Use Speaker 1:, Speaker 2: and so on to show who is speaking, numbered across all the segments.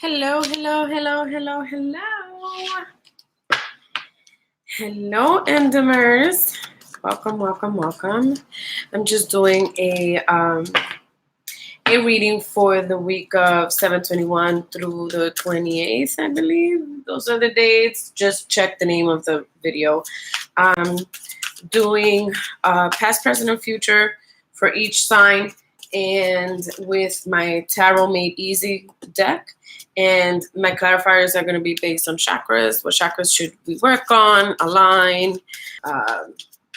Speaker 1: Hello, hello, hello, hello, hello. Hello, Indomers. Welcome, welcome, welcome. I'm just doing a reading for the week of 7/21 through the 28th, I believe. Those are the dates. Just check the name of the video. Doing past, present, and future for each sign, and with my Tarot Made Easy deck. And my clarifiers are going to be based on chakras. What chakras should we work on, align,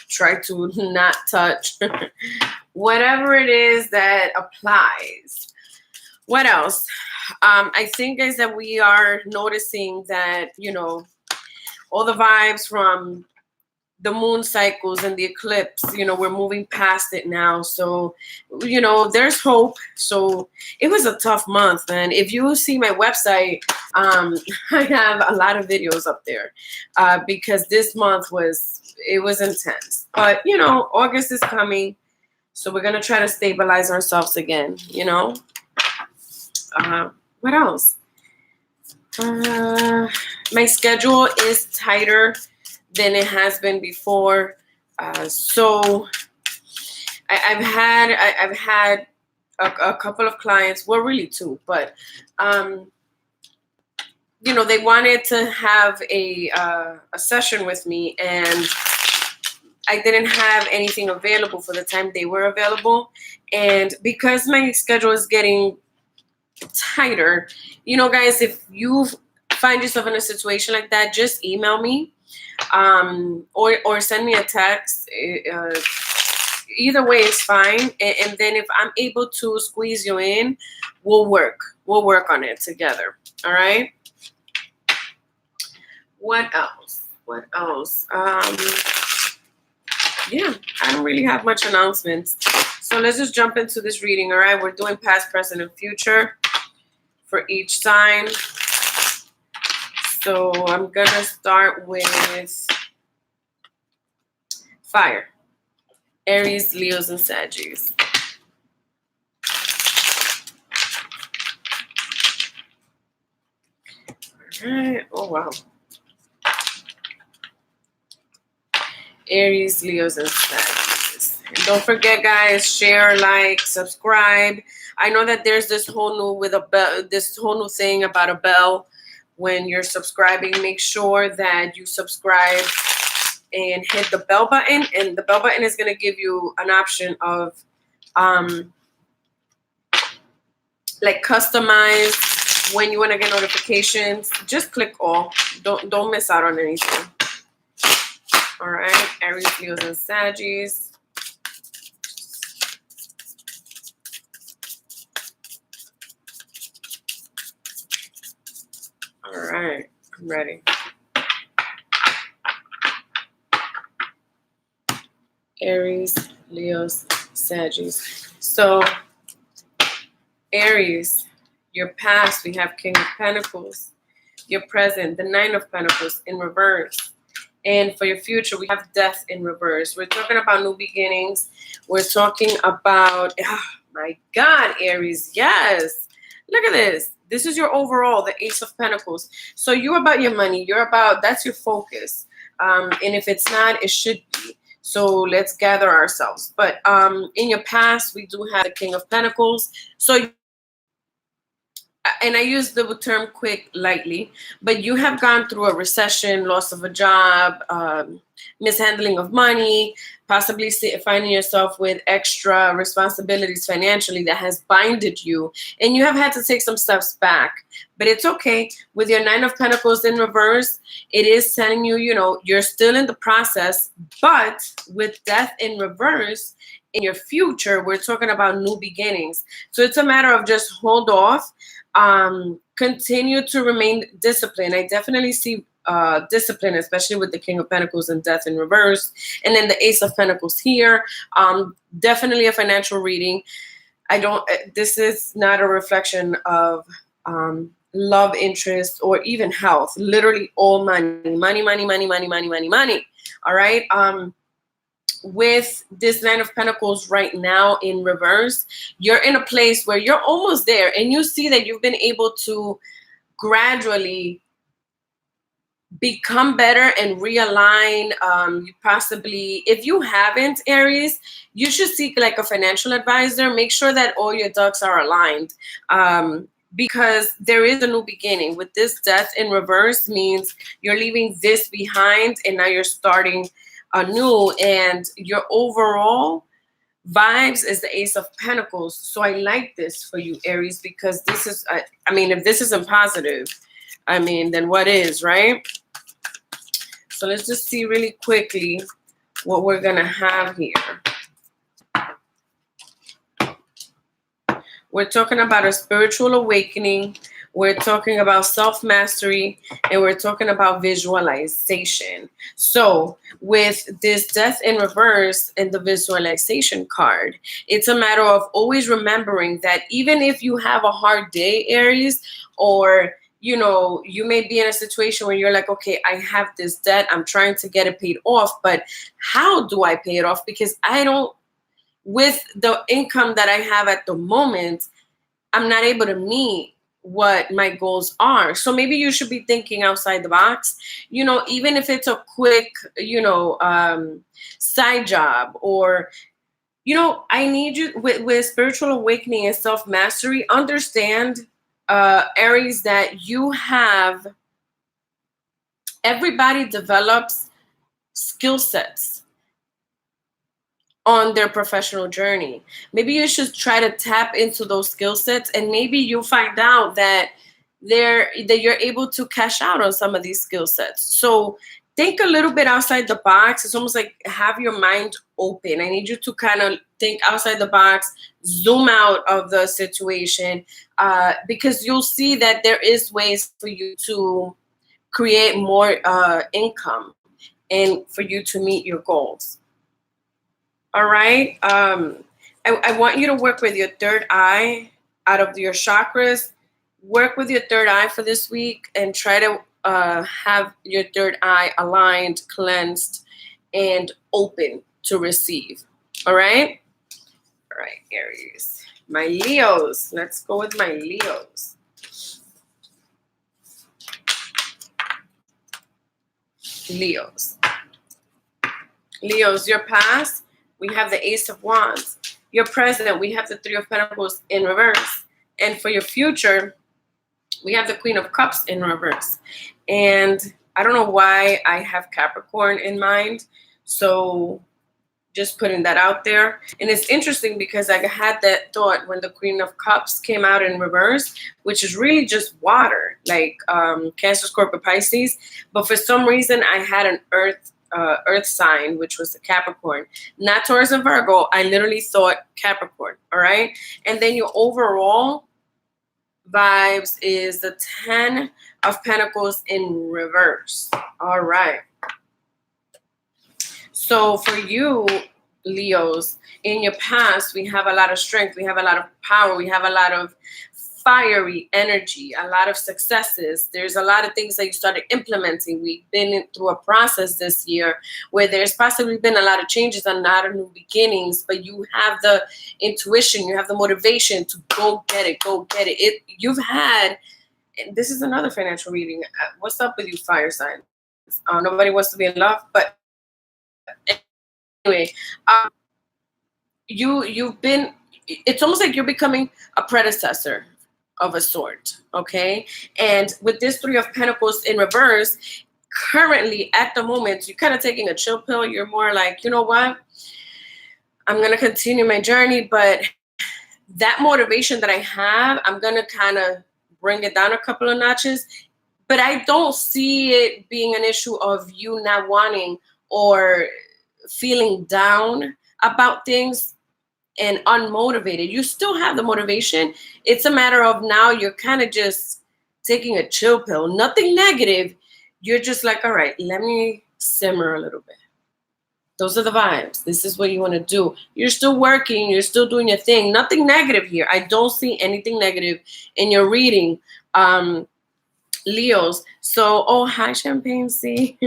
Speaker 1: try to not touch, whatever it is that applies. What else? I think, guys, that we are noticing that, all the vibes from the moon cycles and the eclipse, we're moving past it now. So, there's hope. So it was a tough month, man. If you see my website, I have a lot of videos up there because this month was intense. But, August is coming. So we're going to try to stabilize ourselves again, What else? My schedule is tighter than it has been before. So I've had a couple of clients, well, really two, but they wanted to have a session with me, and I didn't have anything available for the time they were available. And because my schedule is getting tighter, guys, if you find yourself in a situation like that, just email me. Or send me a text. Either way is fine. And then if I'm able to squeeze you in, we'll work on it together. All right. What else? Yeah, I don't really have much announcements. So let's just jump into this reading. All right. We're doing past, present, and future for each sign. So I'm going to start with fire. Aries, Leos, and Sagittarius. All right. Oh, wow. Aries, Leos, and Sagittarius. And don't forget, guys, share, like, subscribe. I know that there's this whole new thing about a bell. When you're subscribing, make sure that you subscribe and hit the bell button. And the bell button is going to give you an option of like customize when you want to get notifications. Just click all. Don't miss out on anything. All right, Aries, Leos, and Sagittarius. All right, I'm ready. Aries, Leos, Sagittarius. So, Aries, your past, we have King of Pentacles. Your present, the Nine of Pentacles in reverse. And for your future, we have Death in reverse. We're talking about new beginnings. We're talking about, oh my God, Aries, yes. Look at this. This is your overall, the Ace of Pentacles. So you're about your money. That's your focus. And if it's not, it should be. So let's gather ourselves. But in your past, we do have the King of Pentacles. So, and I use the term quick lightly, but you have gone through a recession, loss of a job, mishandling of money, possibly finding yourself with extra responsibilities financially that has binded you, and you have had to take some steps back. But it's okay. With your Nine of Pentacles in reverse, it is telling you, you're still in the process, but with Death in reverse, in your future, we're talking about new beginnings. So it's a matter of just hold off, continue to remain disciplined. I definitely see discipline, especially with the King of Pentacles and Death in reverse, and then the Ace of Pentacles here. Definitely a financial reading. This is not a reflection of love interest or even health. Literally all money. All right. With this Nine of Pentacles right now in reverse, you're in a place where you're almost there, and you see that you've been able to gradually become better and realign. You possibly, if you haven't, Aries, you should seek like a financial advisor. Make sure that all your ducks are aligned, because there is a new beginning. With this death in reverse means you're leaving this behind and now you're starting anew, and your overall vibes is the Ace of Pentacles. So I like this for you, Aries, because this is, I mean, if this isn't positive, I mean, then what is, right? So let's just see really quickly what we're going to have here. We're talking about a spiritual awakening. We're talking about self-mastery, and we're talking about visualization. So with this death in reverse and the visualization card, it's a matter of always remembering that even if you have a hard day, Aries, or you know, you may be in a situation where you're like, okay, I have this debt, I'm trying to get it paid off, but how do I pay it off? Because I don't, with the income that I have at the moment, I'm not able to meet what my goals are. So maybe you should be thinking outside the box, you know, even if it's a quick, you know, side job, or, you know, I need you with spiritual awakening and self-mastery, understand, Aries, that you have, everybody develops skill sets on their professional journey. Maybe you should try to tap into those skill sets, and maybe you'll find out that you're able to cash out on some of these skill sets. So think a little bit outside the box. It's almost like have your mind open. I need you to kind of think outside the box, zoom out of the situation, because you'll see that there is ways for you to create more income and for you to meet your goals. All right. I want you to work with your third eye out of your chakras. Work with your third eye for this week and try to have your third eye aligned, cleansed, and open to receive. All right. All right, Aries. My Leos. Let's go with my Leos. Leos. Leos, your past, we have the Ace of Wands. Your present, we have the Three of Pentacles in reverse. And for your future, we have the Queen of Cups in reverse. And I don't know why I have Capricorn in mind. So just putting that out there. And it's interesting because I had that thought when the Queen of Cups came out in reverse, which is really just water, like Cancer, Scorpio, Pisces. But for some reason, I had an earth sign, which was the Capricorn, not Taurus and Virgo. I literally thought Capricorn. All right. And then your overall vibes is the 10 of Pentacles in reverse. All right. So for you, Leos, in your past, we have a lot of strength. We have a lot of power. We have a lot of fiery energy, a lot of successes. There's a lot of things that you started implementing. We've been through a process this year where there's possibly been a lot of changes and a lot of new beginnings, but you have the intuition, you have the motivation to go get it, go get it. You've had, this is another financial reading. What's up with you, fire signs? Nobody wants to be in love, but anyway, you've been, it's almost like you're becoming a predecessor of a sort, okay? And with this Three of Pentacles in reverse, currently at the moment, you're kind of taking a chill pill. You're more like, you know what? I'm going to continue my journey, but that motivation that I have, I'm going to kind of bring it down a couple of notches. But I don't see it being an issue of you not wanting or feeling down about things and unmotivated. You still have the motivation. It's a matter of now you're kind of just taking a chill pill. Nothing negative. You're just like, all right, let me simmer a little bit. Those are the vibes. This is what you want to do. You're still working. You're still doing your thing. Nothing negative here. I don't see anything negative in your reading, Leos. So, oh, hi, Champagne C.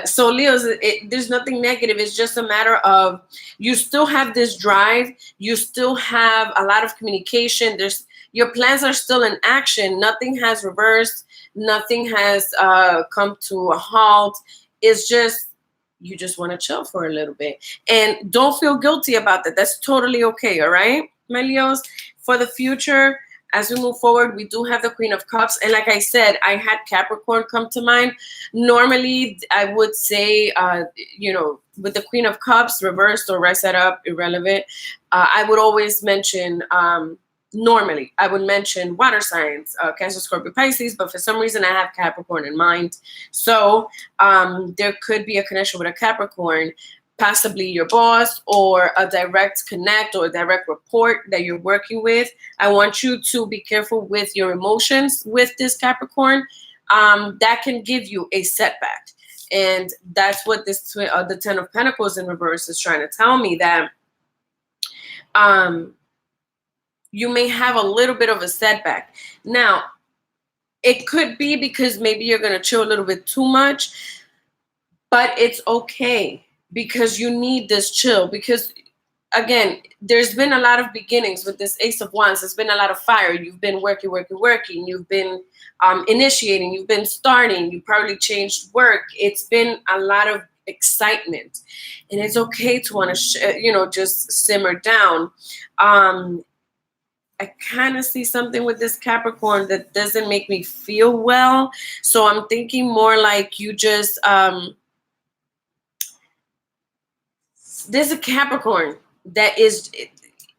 Speaker 1: So Leos, there's nothing negative. It's just a matter of you still have this drive. You still have a lot of communication. Your plans are still in action. Nothing has reversed. Nothing has come to a halt. It's just, you just want to chill for a little bit. And don't feel guilty about that. That's totally okay, all right, my Leos? For the future, as we move forward, we do have the Queen of Cups. And like I said, I had Capricorn come to mind. Normally, I would say, with the Queen of Cups, reversed or right side up, irrelevant, I would always mention, normally, I would mention water signs, Cancer, Scorpio, Pisces, but for some reason, I have Capricorn in mind. So there could be a connection with a Capricorn, possibly your boss or a direct connect or a direct report that you're working with. I want you to be careful with your emotions with this Capricorn. That can give you a setback. And that's what this the Ten of Pentacles in reverse is trying to tell me, that you may have a little bit of a setback. Now, it could be because maybe you're going to chill a little bit too much, but it's okay because you need this chill. Because again, there's been a lot of beginnings with this Ace of Wands. There's been a lot of fire. You've been working. You've been initiating. You've been starting. You probably changed work. It's been a lot of excitement, and it's okay to want to, just simmer down. I kind of see something with this Capricorn that doesn't make me feel well. So I'm thinking more like you just, there's a Capricorn that is,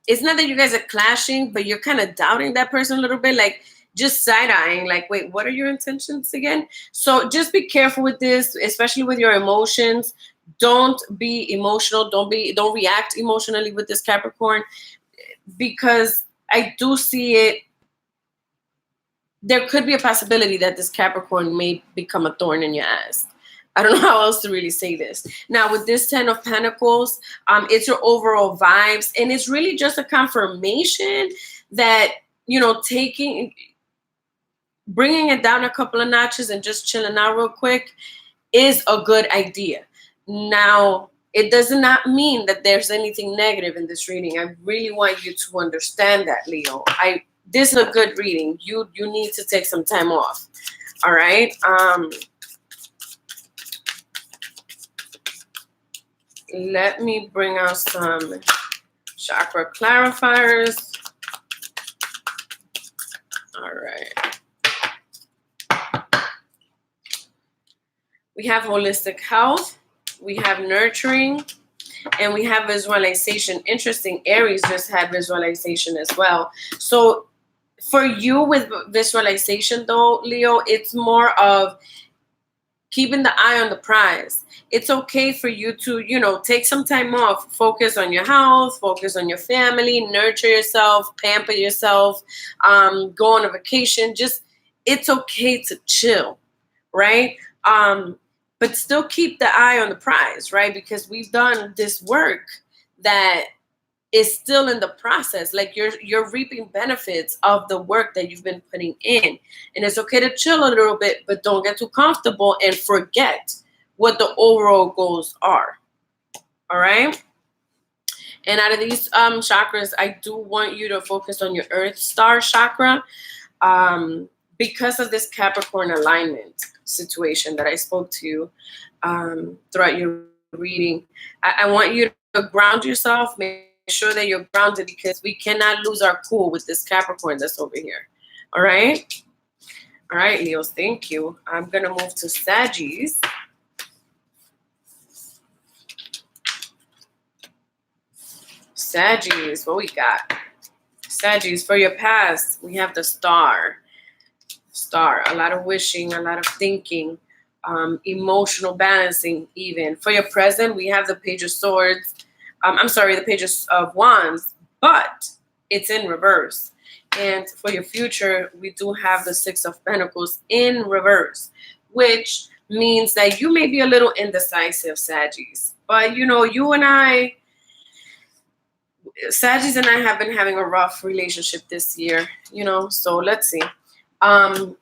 Speaker 1: it's not that you guys are clashing, but you're kind of doubting that person a little bit, like just side-eyeing, like, wait, what are your intentions again? So just be careful with this, especially with your emotions. Don't be emotional. Don't react emotionally with this Capricorn, because I do see it. There could be a possibility that this Capricorn may become a thorn in your ass. I don't know how else to really say this. Now, with this Ten of Pentacles, it's your overall vibes. And it's really just a confirmation that, bringing it down a couple of notches and just chilling out real quick is a good idea. Now, it does not mean that there's anything negative in this reading. I really want you to understand that, Leo. This is a good reading. You need to take some time off. All right. Let me bring out some chakra clarifiers. All right. We have holistic health. We have nurturing, and we have visualization. Interesting. Aries just had visualization as well. So for you with visualization, though, Leo, it's more of keeping the eye on the prize. It's okay for you to, take some time off, focus on your health, focus on your family, nurture yourself, pamper yourself, go on a vacation. Just, it's okay to chill, right? But still keep the eye on the prize, right? Because we've done this work that is still in the process. Like you're reaping benefits of the work that you've been putting in. And it's okay to chill a little bit, but don't get too comfortable and forget what the overall goals are. All right? And out of these chakras, I do want you to focus on your Earth Star chakra. Because of this Capricorn alignment situation that I spoke to you throughout your reading, I want you to ground yourself, make sure that you're grounded, because we cannot lose our cool with this Capricorn that's over here. All right? All right, Leos, thank you. I'm going to move to Saggies. Saggies, what we got? Saggies, for your past, we have the Star. A lot of wishing, a lot of thinking, emotional balancing even. For your present, we have the Page of Swords. The Page of Wands, but it's in reverse. And for your future, we do have the Six of Pentacles in reverse, which means that you may be a little indecisive, Saggies. But, you and I, Saggies and I have been having a rough relationship this year, so let's see.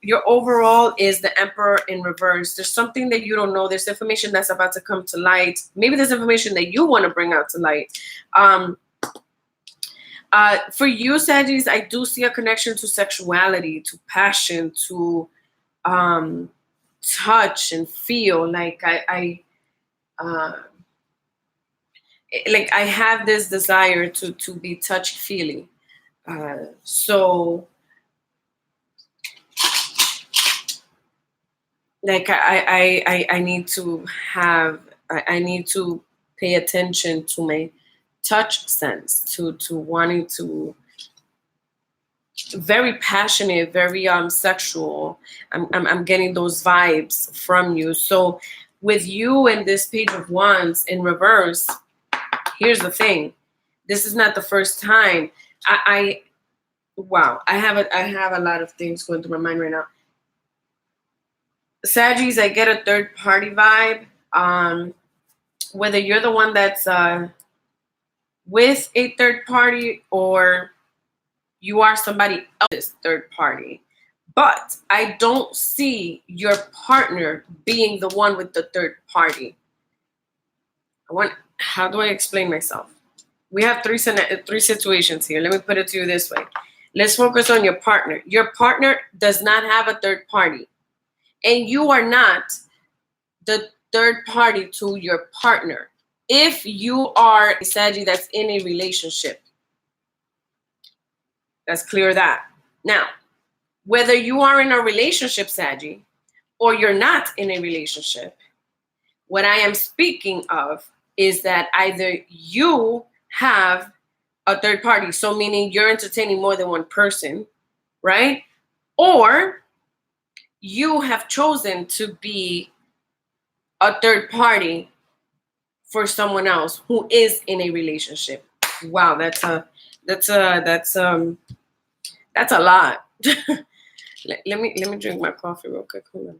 Speaker 1: Your overall is the Emperor in reverse. There's something that you don't know. There's information that's about to come to light. Maybe there's information that you want to bring out to light. For you, Sagittarius, I do see a connection to sexuality, to passion, to um, touch and feel. Uh, like I have this desire to be touchy feely. So like I need to have I need to pay attention to my touch sense, to wanting to, very passionate, very sexual. I'm getting those vibes from you. So with you and this page of wands in reverse, here's the thing. This is not the first time. I wow, I have a lot of things going through my mind right now. Saggies, I get a third party vibe. Whether you're the one that's with a third party or you are somebody else's third party. But I don't see your partner being the one with the third party. How do I explain myself? We have three situations here. Let me put it to you this way. Let's focus on your partner. Your partner does not have a third party. And you are not the third party to your partner. If you are a Saggy that's in a relationship, let's clear that. Now, whether you are in a relationship, Saggy, or you're not in a relationship, what I am speaking of is that either you have a third party, so meaning you're entertaining more than one person, right? Or you have chosen to be a third party for someone else who is in a relationship. Wow, that's a lot. let me drink my coffee real quick. Hold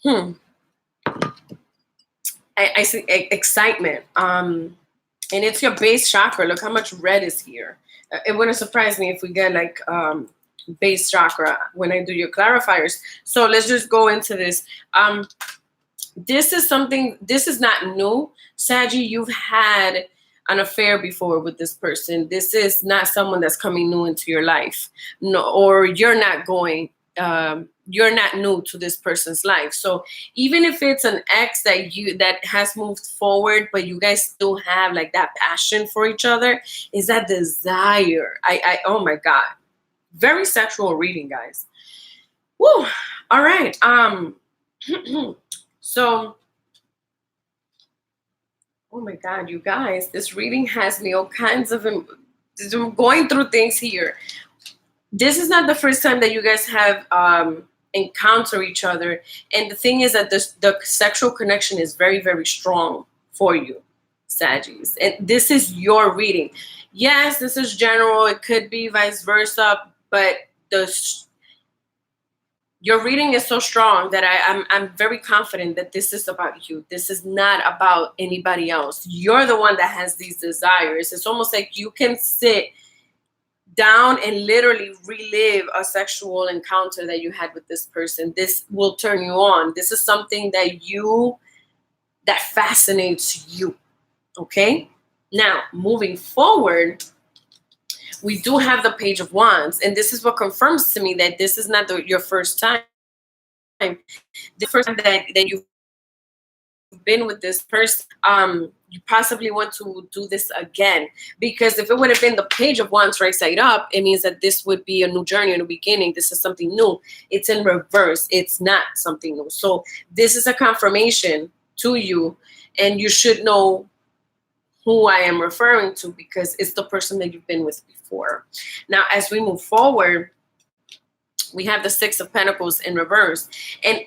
Speaker 1: on. I see excitement. And it's your base chakra. Look how much red is here. It wouldn't surprise me if we get like base chakra when I do your clarifiers. So let's just go into this. This is not new. Saggy, you've had an affair before with this person. This is not someone that's coming new into your life. No, or you're not new to this person's life. So even if it's an ex that has moved forward, but you guys still have like that passion for each other, is that desire. I oh my God. Very sexual reading, guys. Woo. All right. So, oh my God, you guys, this reading has me all kinds of going through things here. This is not the first time that you guys have encountered each other. And the thing is that the sexual connection is very, very strong for you, Saggies. And this is your reading. Yes, this is general. It could be vice versa, but your reading is so strong that I'm very confident that this is about you. This is not about anybody else. You're the one that has these desires. It's almost like you can sit down and literally relive a sexual encounter that you had with this person. This will turn you on. This is something that fascinates you. Okay? Now, moving forward, we do have the Page of Wands, and this is what confirms to me that this is not your first time. The first time that you've been with this person, you possibly want to do this again. Because if it would have been the Page of Wands right side up, it means that this would be a new journey, a new beginning. This is something new. It's in reverse. It's not something new. So this is a confirmation to you, and you should know who I am referring to because it's the person that you've been with before. Now, as we move forward, we have the Six of Pentacles in reverse. And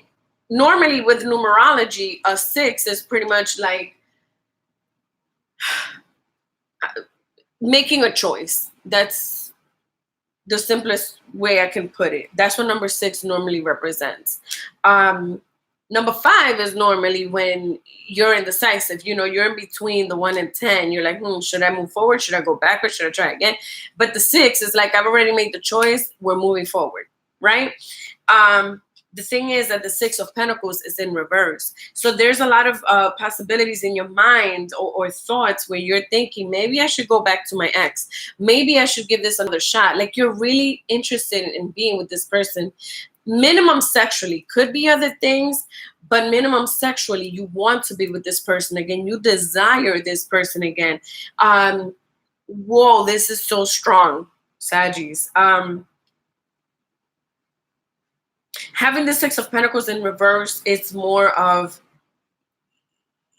Speaker 1: normally with numerology, a six is pretty much like making a choice. That's the simplest way I can put it. That's what number 6 normally represents. Number 5 is normally when you're indecisive. You know, you're in between the 1 and 10. You're like, should I move forward? Should I go backwards? Should I try again? But the 6 is like, I've already made the choice. We're moving forward, right? the thing is that the Six of Pentacles is in reverse. So there's a lot of possibilities in your mind, or thoughts where you're thinking, maybe I should go back to my ex. Maybe I should give this another shot. Like, you're really interested in being with this person. Minimum sexually. Could be other things, but minimum sexually, you want to be with this person again. You desire this person again. Whoa, this is so strong, Saggies. Having the Six of Pentacles in reverse, it's more of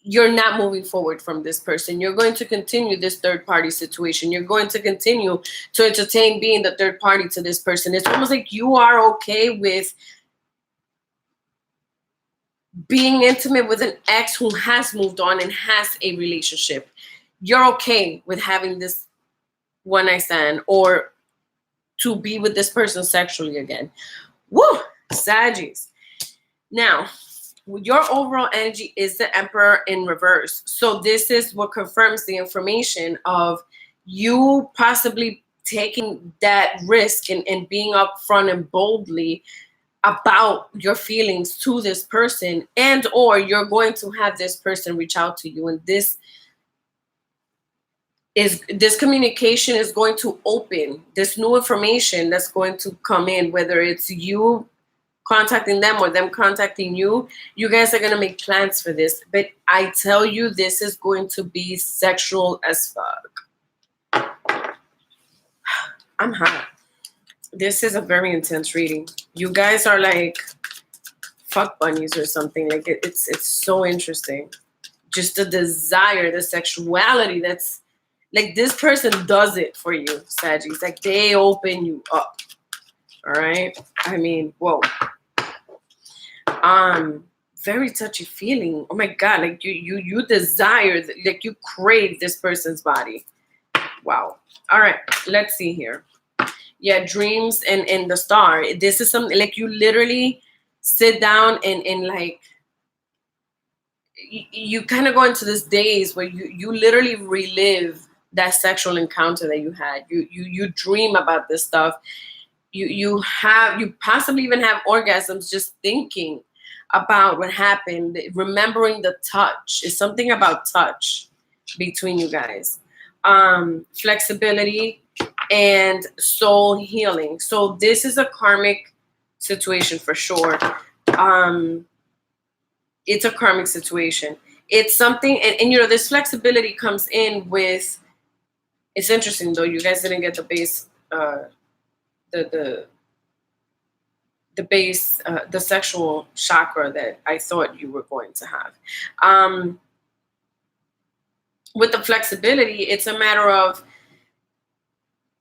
Speaker 1: you're not moving forward from this person. You're going to continue this third party situation. You're going to continue to entertain being the third party to this person. It's almost like you are okay with being intimate with an ex who has moved on and has a relationship. You're okay with having this one night stand, or to be with this person sexually again. Woo! Saggies. Now, your overall energy is the Emperor in reverse. So this is what confirms the information of you possibly taking that risk and being upfront and boldly about your feelings to this person, and or you're going to have this person reach out to you, and this communication is going to open this new information that's going to come in, whether it's you contacting them or them contacting you. You guys are going to make plans for this, but I tell you, this is going to be sexual as fuck. I'm hot. This is a very intense reading. You guys are like fuck bunnies or something. Like, it's so interesting. Just the desire, the sexuality, that's like, this person does it for you, Saggies. Like, they open you up. All right. I mean, whoa. Very touchy feeling. Oh my God. Like, you desire, like, you crave this person's body. Wow. All right. Let's see here. Yeah, dreams and the star. This is something like you literally sit down and like you kind of go into this daze where you literally relive that sexual encounter that you had. You dream about this stuff. You possibly even have orgasms just thinking about what happened, remembering the touch. It's something about touch between you guys. Flexibility and soul healing. So this is a karmic situation for sure. It's a karmic situation. It's something, and you know, this flexibility comes in with, it's interesting though, you guys didn't get the base, the base, the sexual chakra that I thought you were going to have. With the flexibility, it's a matter of,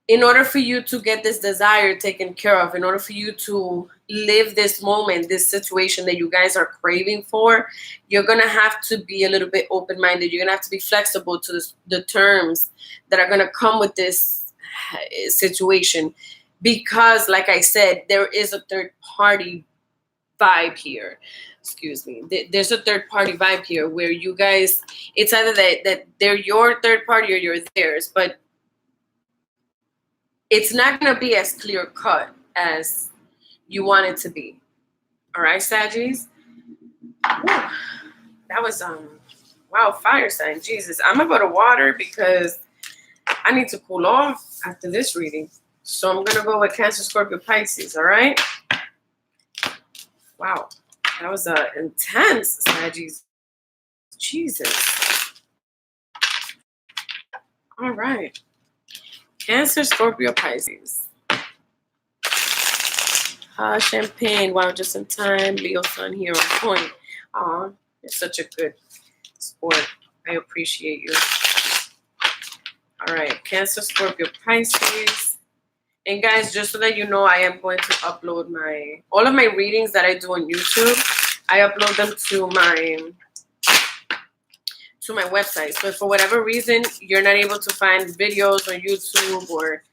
Speaker 1: in order for you to get this desire taken care of, in order for you to live this moment, this situation that you guys are craving for, you're going to have to be a little bit open-minded. You're going to have to be flexible to the terms that are going to come with this situation. Because, like I said, there is a third-party vibe here. Excuse me. There's a third-party vibe here where you guys, it's either that they're your third party or you're theirs, but it's not going to be as clear cut as you want it to be. All right, Saggies? Whew. That was, wow, fire sign. Jesus. I'm going to go to water because I need to cool off after this reading. So I'm going to go with Cancer, Scorpio, Pisces. All right? Wow. That was intense, Saggies. Jesus. All right. Cancer, Scorpio, Pisces. Champagne. Wow, just in time. Leo sun here on point. Aw, you're such a good sport. I appreciate you. All right. Cancer, Scorpio, Pisces. And guys, just so that you know, I am going to upload all of my readings that I do on YouTube. I upload them to my website. So if for whatever reason you're not able to find videos on YouTube or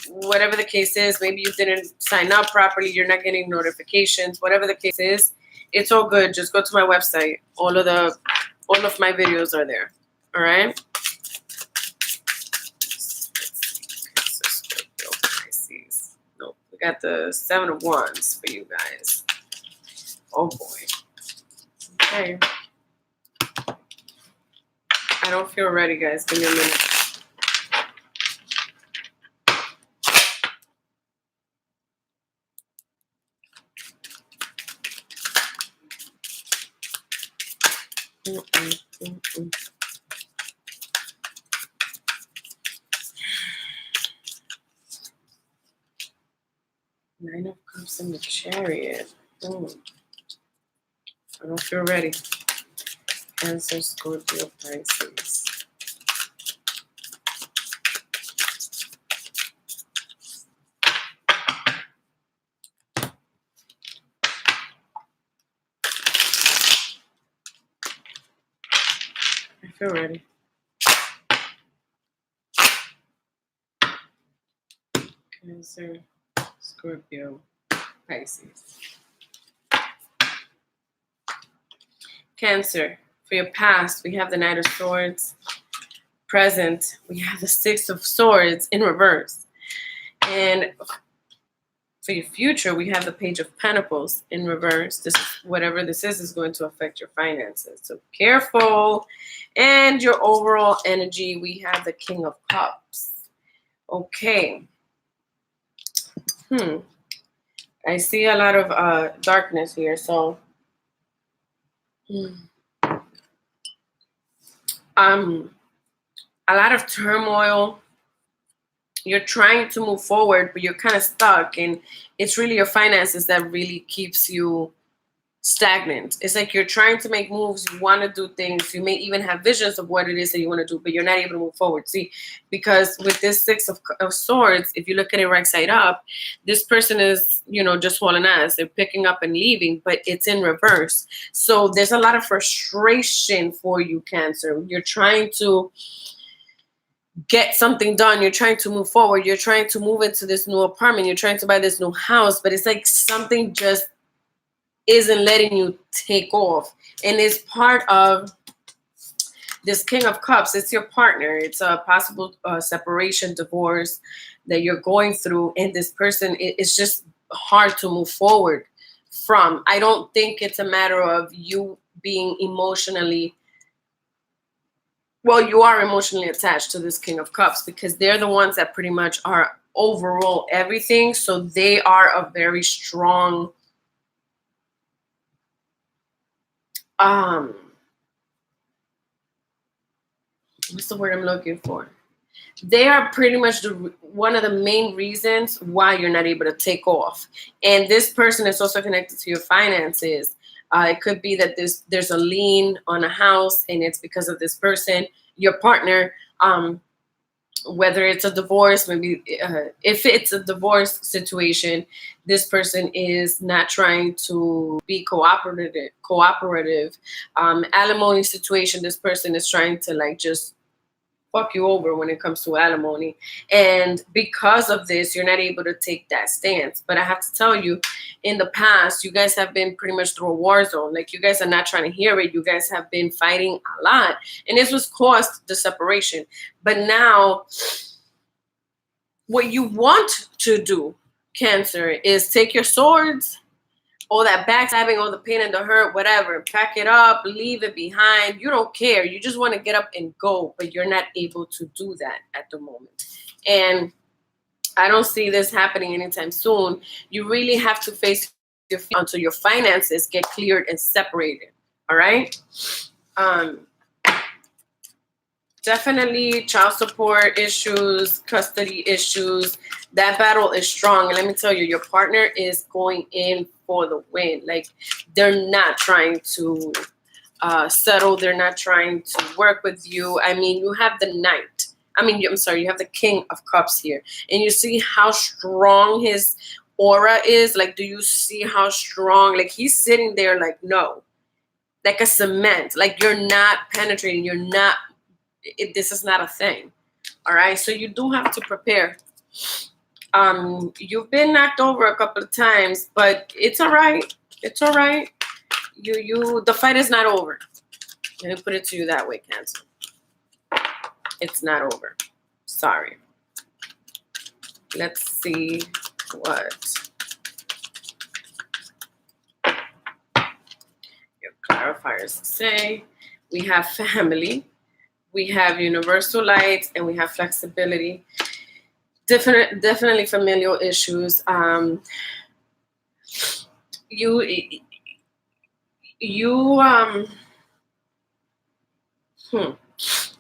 Speaker 1: whatever the case is, maybe you didn't sign up properly, you're not getting notifications, whatever the case is, it's all good. Just go to my website. All of my videos are there. All right. No, we got the 7 of Wands for you guys. Oh boy. Okay. I don't feel ready, guys. Give me a minute. Mm-mm. Nine of Cups in the Chariot. I don't feel ready. Cancer, Scorpio, Pisces. I feel ready. Cancer, Scorpio, Pisces. Cancer, for your past, we have the Knight of Swords. Present, we have the Six of Swords in reverse. And for your future, we have the Page of Pentacles in reverse. This, whatever this is going to affect your finances. So careful. And your overall energy, we have the King of Cups. Okay. I see a lot of darkness here. So, a lot of turmoil. You're trying to move forward, but you're kind of stuck, and it's really your finances that really keeps you stagnant. It's like you're trying to make moves, you want to do things, you may even have visions of what it is that you want to do, but you're not able to move forward. See, because with this Six of Swords, if you look at it right side up, this person is, just hauling ass. They're picking up and leaving, but it's in reverse. So there's a lot of frustration for you, Cancer. You're trying to get something done. You're trying to move forward. You're trying to move into this new apartment. You're trying to buy this new house, but it's like something just isn't letting you take off. And it's part of this King of Cups. It's your partner. It's a possible separation, divorce that you're going through. And this person, it's just hard to move forward from. I don't think it's a matter of you being emotionally, well, you are emotionally attached to this King of Cups because they're the ones that pretty much are overall everything. So they are a very strong, what's the word I'm looking for? They are pretty much one of the main reasons why you're not able to take off. And this person is also connected to your finances. It could be that there's a lien on a house, and it's because of this person, your partner. Whether it's a divorce, maybe if it's a divorce situation, this person is not trying to be cooperative. Alimony situation, this person is trying to just fuck you over when it comes to alimony. And because of this, you're not able to take that stance. But I have to tell you, in the past, you guys have been pretty much through a war zone. Like, you guys are not trying to hear it. You guys have been fighting a lot. And this was caused the separation. But now, what you want to do, Cancer, is take your swords, all that backstabbing, all the pain and the hurt, whatever, pack it up, leave it behind. You don't care. You just want to get up and go, but you're not able to do that at the moment. And I don't see this happening anytime soon. You really have to face your feet until your finances get cleared and separated. All right? Definitely child support issues, custody issues. That battle is strong. And let me tell you, your partner is going in for the win. Like, they're not trying to settle. They're not trying to work with you. I mean, you have the Knight. You have the King of Cups here. And you see how strong his aura is. Like, do you see how strong? Like, he's sitting there like, no. Like a cement. Like, you're not penetrating. You're not. This is not a thing. All right. So you do have to prepare. You've been knocked over a couple of times, but it's all right. It's all right. The fight is not over. Let me put it to you that way, Cancer. It's not over. Sorry. Let's see what. modifiers say. We have family, we have universal light, and we have flexibility. Definitely familial issues. You you hmm.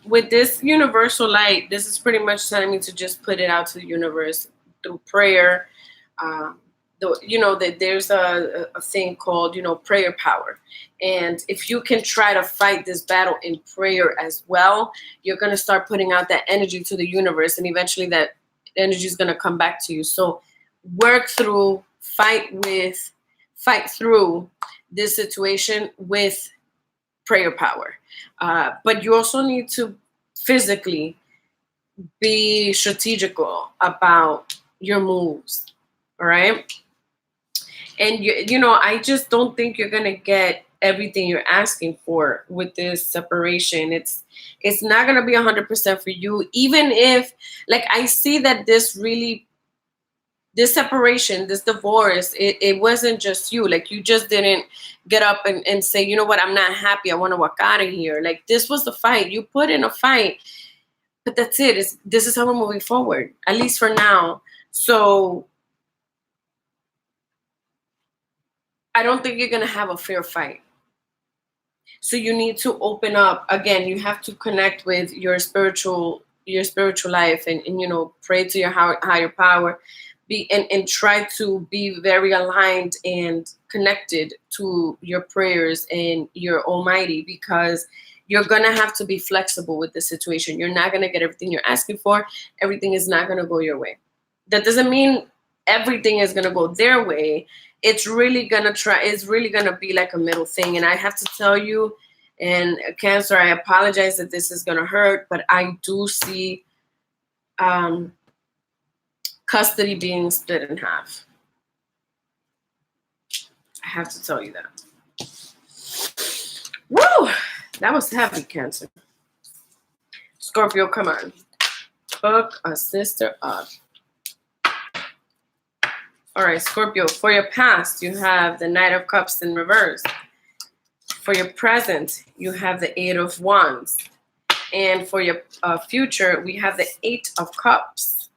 Speaker 1: With this universal light, this is pretty much telling me to just put it out to the universe through prayer. Um, that there's a thing called, prayer power. And if you can try to fight this battle in prayer as well, you're going to start putting out that energy to the universe, and eventually that energy is going to come back to you. So work through, fight through this situation with prayer power. But you also need to physically be strategical about your moves. All right. And I just don't think you're gonna get everything you're asking for with this separation. It's not gonna be 100% for you, even if, like, I see that this separation, this divorce, it wasn't just you. Like, you just didn't get up and say, you know what, I'm not happy, I want to walk out of here. Like, this was the fight. You put in a fight, but that's it. This is how we're moving forward, at least for now. So I don't think you're going to have a fair fight. So you need to open up. Again, you have to connect with your spiritual life, and pray to your higher power. And try to be very aligned and connected to your prayers and your Almighty, because you're gonna have to be flexible with the situation. You're not gonna get everything you're asking for. Everything is not gonna go your way. That doesn't mean everything is gonna go their way. It's really gonna be like a middle thing. And I have to tell you, and Cancer, I apologize that this is gonna hurt, but I do see custody being split in half. I have to tell you that. Woo! That was heavy, Cancer. Scorpio, come on. Hook a sister up. All right, Scorpio, for your past, you have the Knight of Cups in reverse. For your present, you have the Eight of Wands. And for your future, we have the Eight of Cups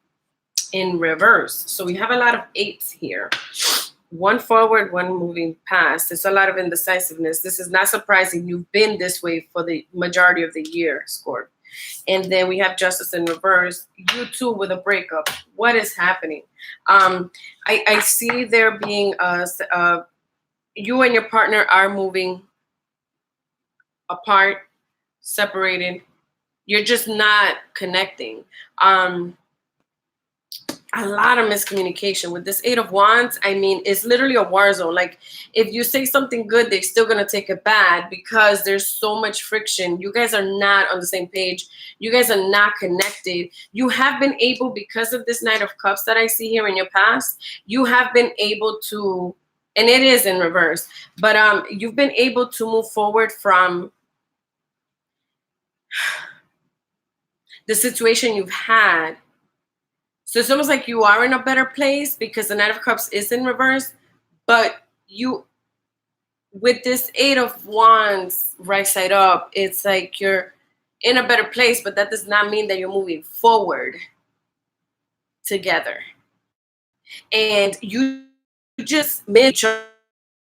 Speaker 1: in reverse. So we have a lot of eights here. One forward, one moving past. It's a lot of indecisiveness. This is not surprising. You've been this way for the majority of the year, Scorp. And then we have Justice in reverse. You too with a breakup. What is happening? I see there being you and your partner are moving apart, separated. You're just not connecting. A lot of miscommunication with this Eight of Wands. I mean, it's literally a war zone. Like, if you say something good, they're still going to take it bad because there's so much friction. You guys are not on the same page. You guys are not connected. You have been able, because of this Knight of Cups that I see here in your past, you have been able to, and it is in reverse, but you've been able to move forward from the situation you've had. So it's almost like you are in a better place because the Knight of Cups is in reverse, but you, with this Eight of Wands right side up, it's like you're in a better place, but that does not mean that you're moving forward together. And you just miss each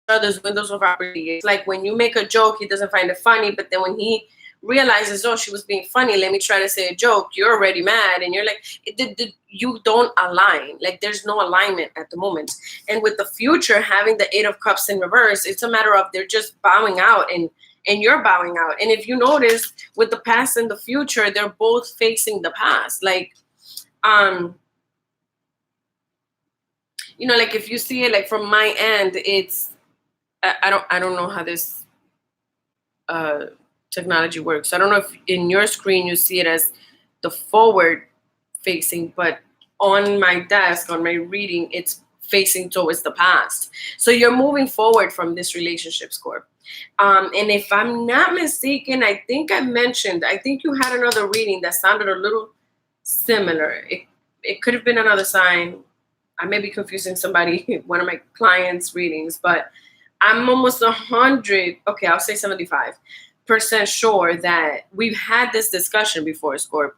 Speaker 1: other's windows of opportunity. It's like when you make a joke, he doesn't find it funny, but then when he realizes, oh, she was being funny, let me try to say a joke, you're already mad, and you're like, you don't align. Like, there's no alignment at the moment. And with the future having the Eight of Cups in reverse, it's a matter of they're just bowing out, and you're bowing out. And if you notice, with the past and the future, they're both facing the past. Like, like, if you see it, like, from my end, it's I don't know how this technology works. I don't know if in your screen you see it as the forward facing, but on my desk, on my reading, it's facing towards the past. So you're moving forward from this relationship, Scorp. And if I'm not mistaken, I think you had another reading that sounded a little similar. It could have been another sign. I may be confusing somebody, one of my clients' readings, but I'm almost 100. Okay, I'll say 75% sure that we've had this discussion before, Scorp.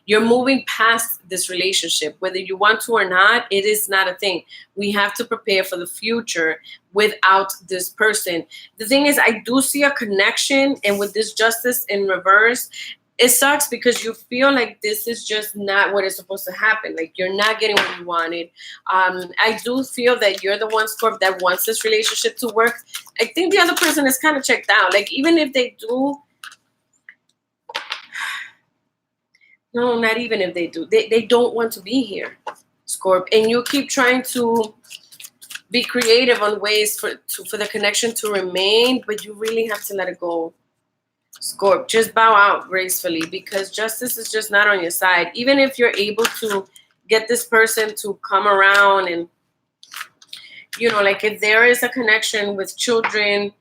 Speaker 1: You're moving past this relationship, whether you want to or not. It is not a thing. We have to prepare for the future without this person. The thing is, I do see a connection, and with this justice in reverse, it sucks because you feel like this is just not what is supposed to happen. Like you're not getting what you wanted. I do feel that you're the one, Scorp, that wants this relationship to work. I think the other person is kind of checked out. Like even if they do, no, not even if they do, they don't want to be here, Scorp. And you keep trying to be creative on ways for the connection to remain, but you really have to let it go. Scorp, just bow out gracefully because justice is just not on your side. Even if you're able to get this person to come around and, like if there is a connection with children,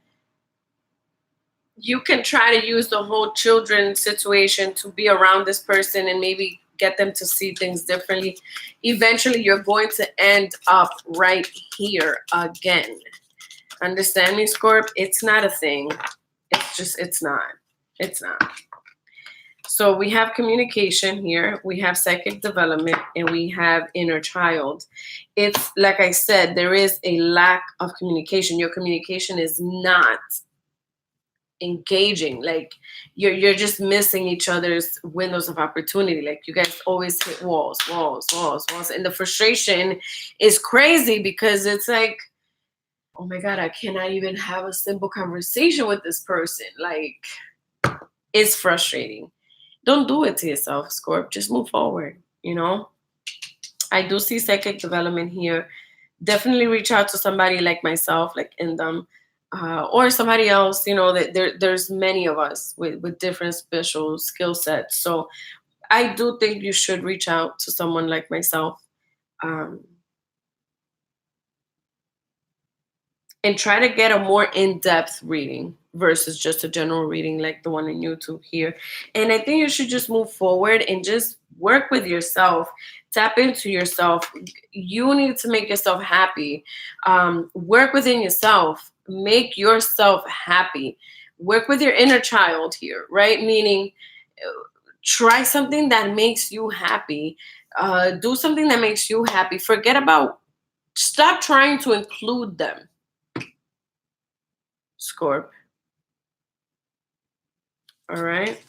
Speaker 1: you can try to use the whole children situation to be around this person and maybe get them to see things differently. Eventually, you're going to end up right here again. Understand me, Scorp? It's not a thing. It's not. It's not. So we have communication here, we have psychic development, and we have inner child. It's like I said, there is a lack of communication. Your communication is not engaging. Like you're just missing each other's windows of opportunity. Like you guys always hit walls. And the frustration is crazy because it's like, oh my God, I cannot even have a simple conversation with this person. Like, it's frustrating. Don't do it to yourself, Scorp. Just move forward, I do see psychic development here. Definitely reach out to somebody like myself, like Indom, or somebody else, that there's many of us with different special skill sets. So I do think you should reach out to someone like myself. And try to get a more in-depth reading versus just a general reading like the one on YouTube here. And I think you should just move forward and just work with yourself, tap into yourself. You need to make yourself happy. Work within yourself, make yourself happy. Work with your inner child here, right? Meaning try something that makes you happy. Do something that makes you happy. Stop trying to include them. Scorp. All right.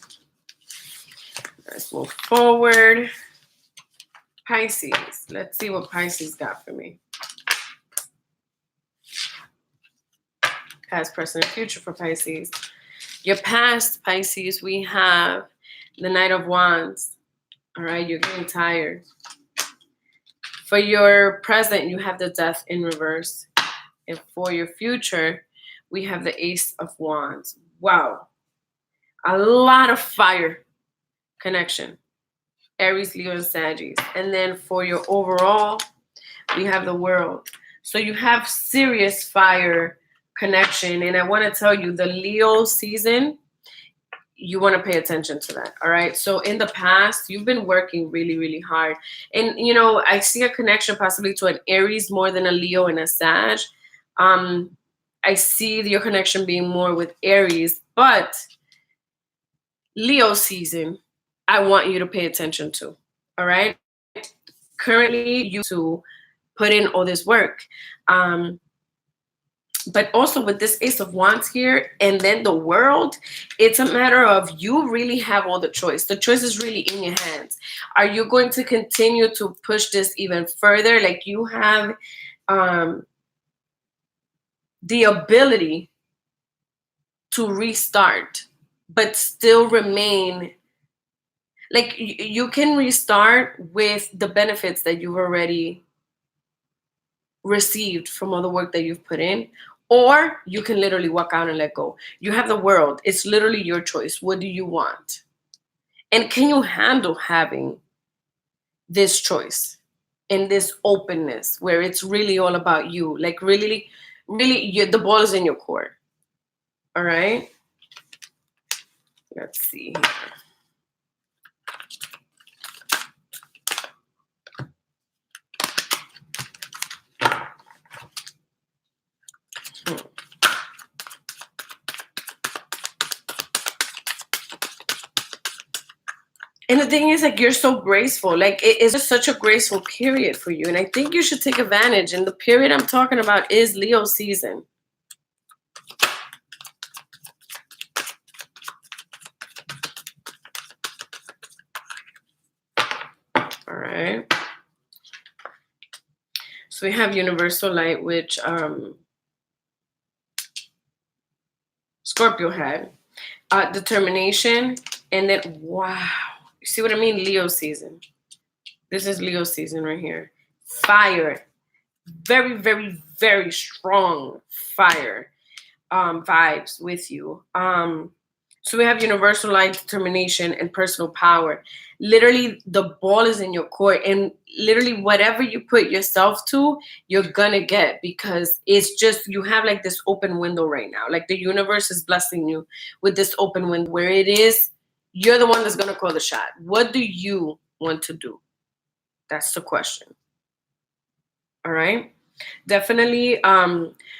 Speaker 1: Let's move forward. Pisces. Let's see what Pisces got for me. Past, present, and future for Pisces. Your past, Pisces, we have the Knight of Wands. All right, you're getting tired. For your present, you have the Death in reverse. And for your future, we have the Ace of Wands. Wow. A lot of fire connection. Aries, Leo, and Sagittarius. And then for your overall, we have the World. So you have serious fire connection. And I want to tell you, the Leo season, you want to pay attention to that. All right. So in the past, you've been working really, really hard. And, I see a connection possibly to an Aries more than a Leo and a Sag. I see your connection being more with Aries, but Leo season, I want you to pay attention to. All right. Currently, you to put in all this work. But also with this Ace of Wands here and then the World, it's a matter of you really have all the choice. The choice is really in your hands. Are you going to continue to push this even further? Like you have the ability to restart, but still remain. Like you can restart with the benefits that you've already received from all the work that you've put in, or you can literally walk out and let go. You have the World. It's literally your choice. What do you want? And can you handle having this choice and this openness where it's really all about you? Like really, the ball is in your court. All right. Let's see here. And the thing is, like, you're so graceful. Like, it is just such a graceful period for you. And I think you should take advantage. And the period I'm talking about is Leo season. All right. So we have universal light, which Scorpio had. Determination. And then, wow. You see what I mean? Leo season. This is Leo season right here. Fire. Very, very, very strong fire vibes with you. So we have universal light, determination, and personal power. Literally, the ball is in your court, and literally whatever you put yourself to, you're gonna get, because it's just, you have like this open window right now. Like, the universe is blessing you with this open window where it is, you're the one that's gonna call the shot. What do you want to do? That's the question. All right. Definitely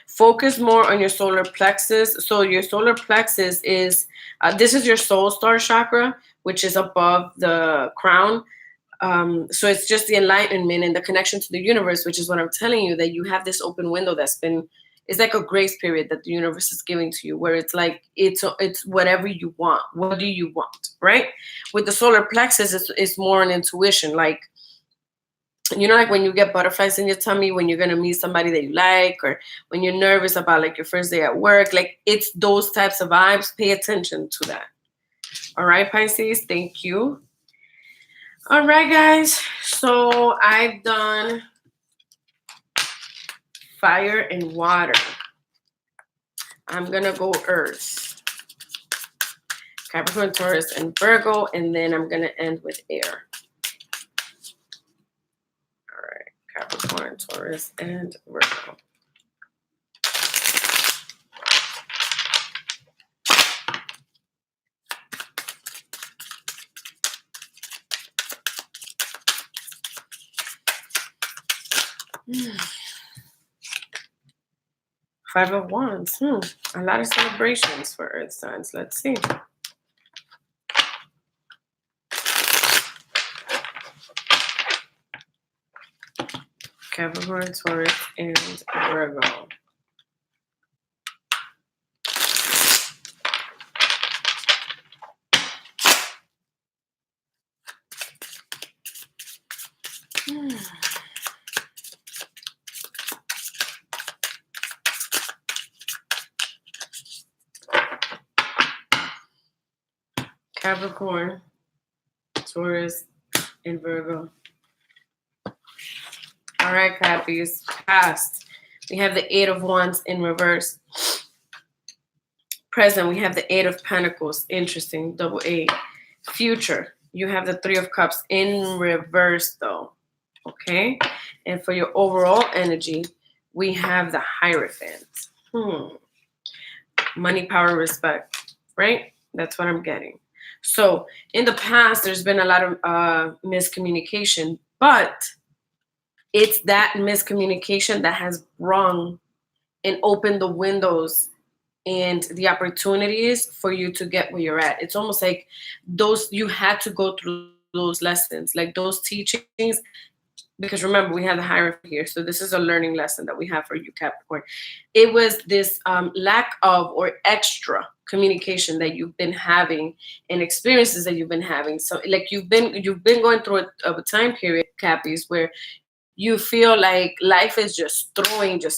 Speaker 1: focus more on your solar plexus. So your solar plexus is, this is your soul star chakra, which is above the crown. So it's just the enlightenment and the connection to the universe, which is what I'm telling you, that you have this open window that's been, it's like a grace period that the universe is giving to you, where it's like, it's whatever you want. What do you want, right? With the solar plexus, it's more an intuition. Like, you know, like when you get butterflies in your tummy when you're going to meet somebody that you like, or when you're nervous about like your first day at work, like, it's those types of vibes. Pay attention to that. All right, Pisces, thank you. All right, guys, so I've done fire and water. I'm going to go earth, Capricorn, Taurus, and Virgo, and then I'm going to end with air. Capricorn, Taurus, and Virgo. Five of Wands. A lot of celebrations for Earth signs. Let's see. Capricorn, Taurus, and Virgo. Capricorn, Taurus, and Virgo. All right, Cappies. Past, we have the Eight of Wands in reverse. Present, we have the Eight of Pentacles. Interesting, double eight. Future, you have the Three of Cups in reverse, though. Okay? And for your overall energy, we have the Hierophant. Money, power, respect. Right? That's what I'm getting. So in the past, there's been a lot of miscommunication, but it's that miscommunication that has brung and opened the windows and the opportunities for you to get where you're at. It's almost like those, you had to go through those lessons, like those teachings, because remember, we have the Hierophant here. So this is a learning lesson that we have for you, Capricorn. It was this lack of or extra communication that you've been having and experiences that you've been having. So like you've been going through a time period, Cappies, where you feel like life is just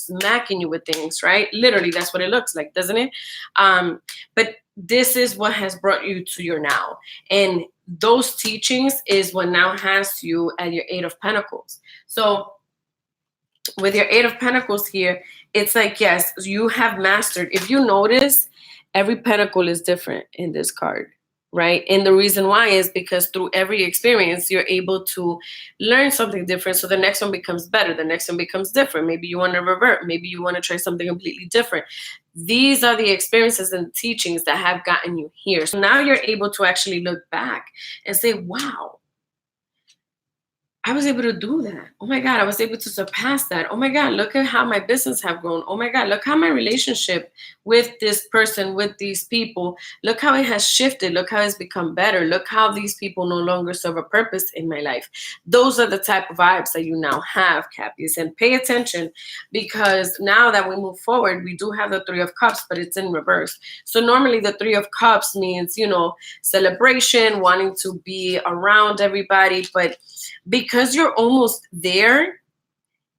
Speaker 1: smacking you with things, right? Literally, that's what it looks like, doesn't it? But this is what has brought you to your now. And those teachings is what now has you at your Eight of Pentacles. So with your Eight of Pentacles here, it's like, yes, you have mastered. If you notice, every pentacle is different in this card, right? And the reason why is because through every experience, you're able to learn something different. So the next one becomes better. The next one becomes different. Maybe you want to revert. Maybe you want to try something completely different. These are the experiences and teachings that have gotten you here. So now you're able to actually look back and say, wow, I was able to do that. Oh my God, I was able to surpass that. Oh my God, look at how my business have grown. Oh my God, look how my relationship with this person, with these people, look how it has shifted. Look how it's become better. Look how these people no longer serve a purpose in my life. Those are the type of vibes that you now have, Cappies. And pay attention, because now that we move forward, we do have the Three of Cups, but it's in reverse. So normally the Three of Cups means, celebration, wanting to be around everybody, but because you're almost there,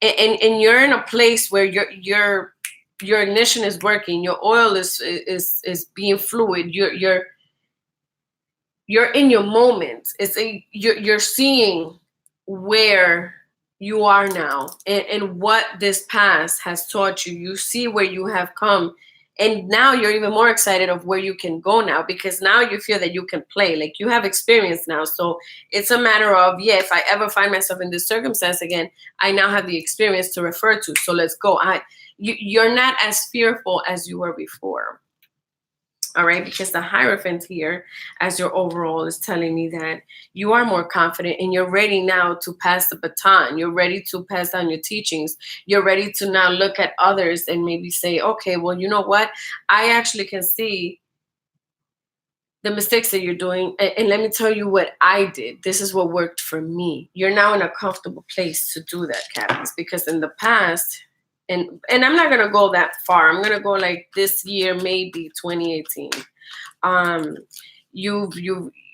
Speaker 1: and you're in a place where your ignition is working, your oil is being fluid, you're in your moment. You're seeing where you are now, and what this past has taught you. You see where you have come, and now you're even more excited of where you can go now, because now you feel that you can play, like you have experience now. So it's a matter of, yeah, if I ever find myself in this circumstance again, I now have the experience to refer to. So let's go. You're not as fearful as you were before. All right, because the Hierophant here, as your overall, is telling me that you are more confident and you're ready now to pass the baton. You're ready to pass down your teachings. You're ready to now look at others and maybe say, okay, well, you know what? I actually can see the mistakes that you're doing. And let me tell you what I did. This is what worked for me. You're now in a comfortable place to do that, Captains, because in the past, and I'm not gonna go that far. I'm gonna go like this year, maybe 2018. You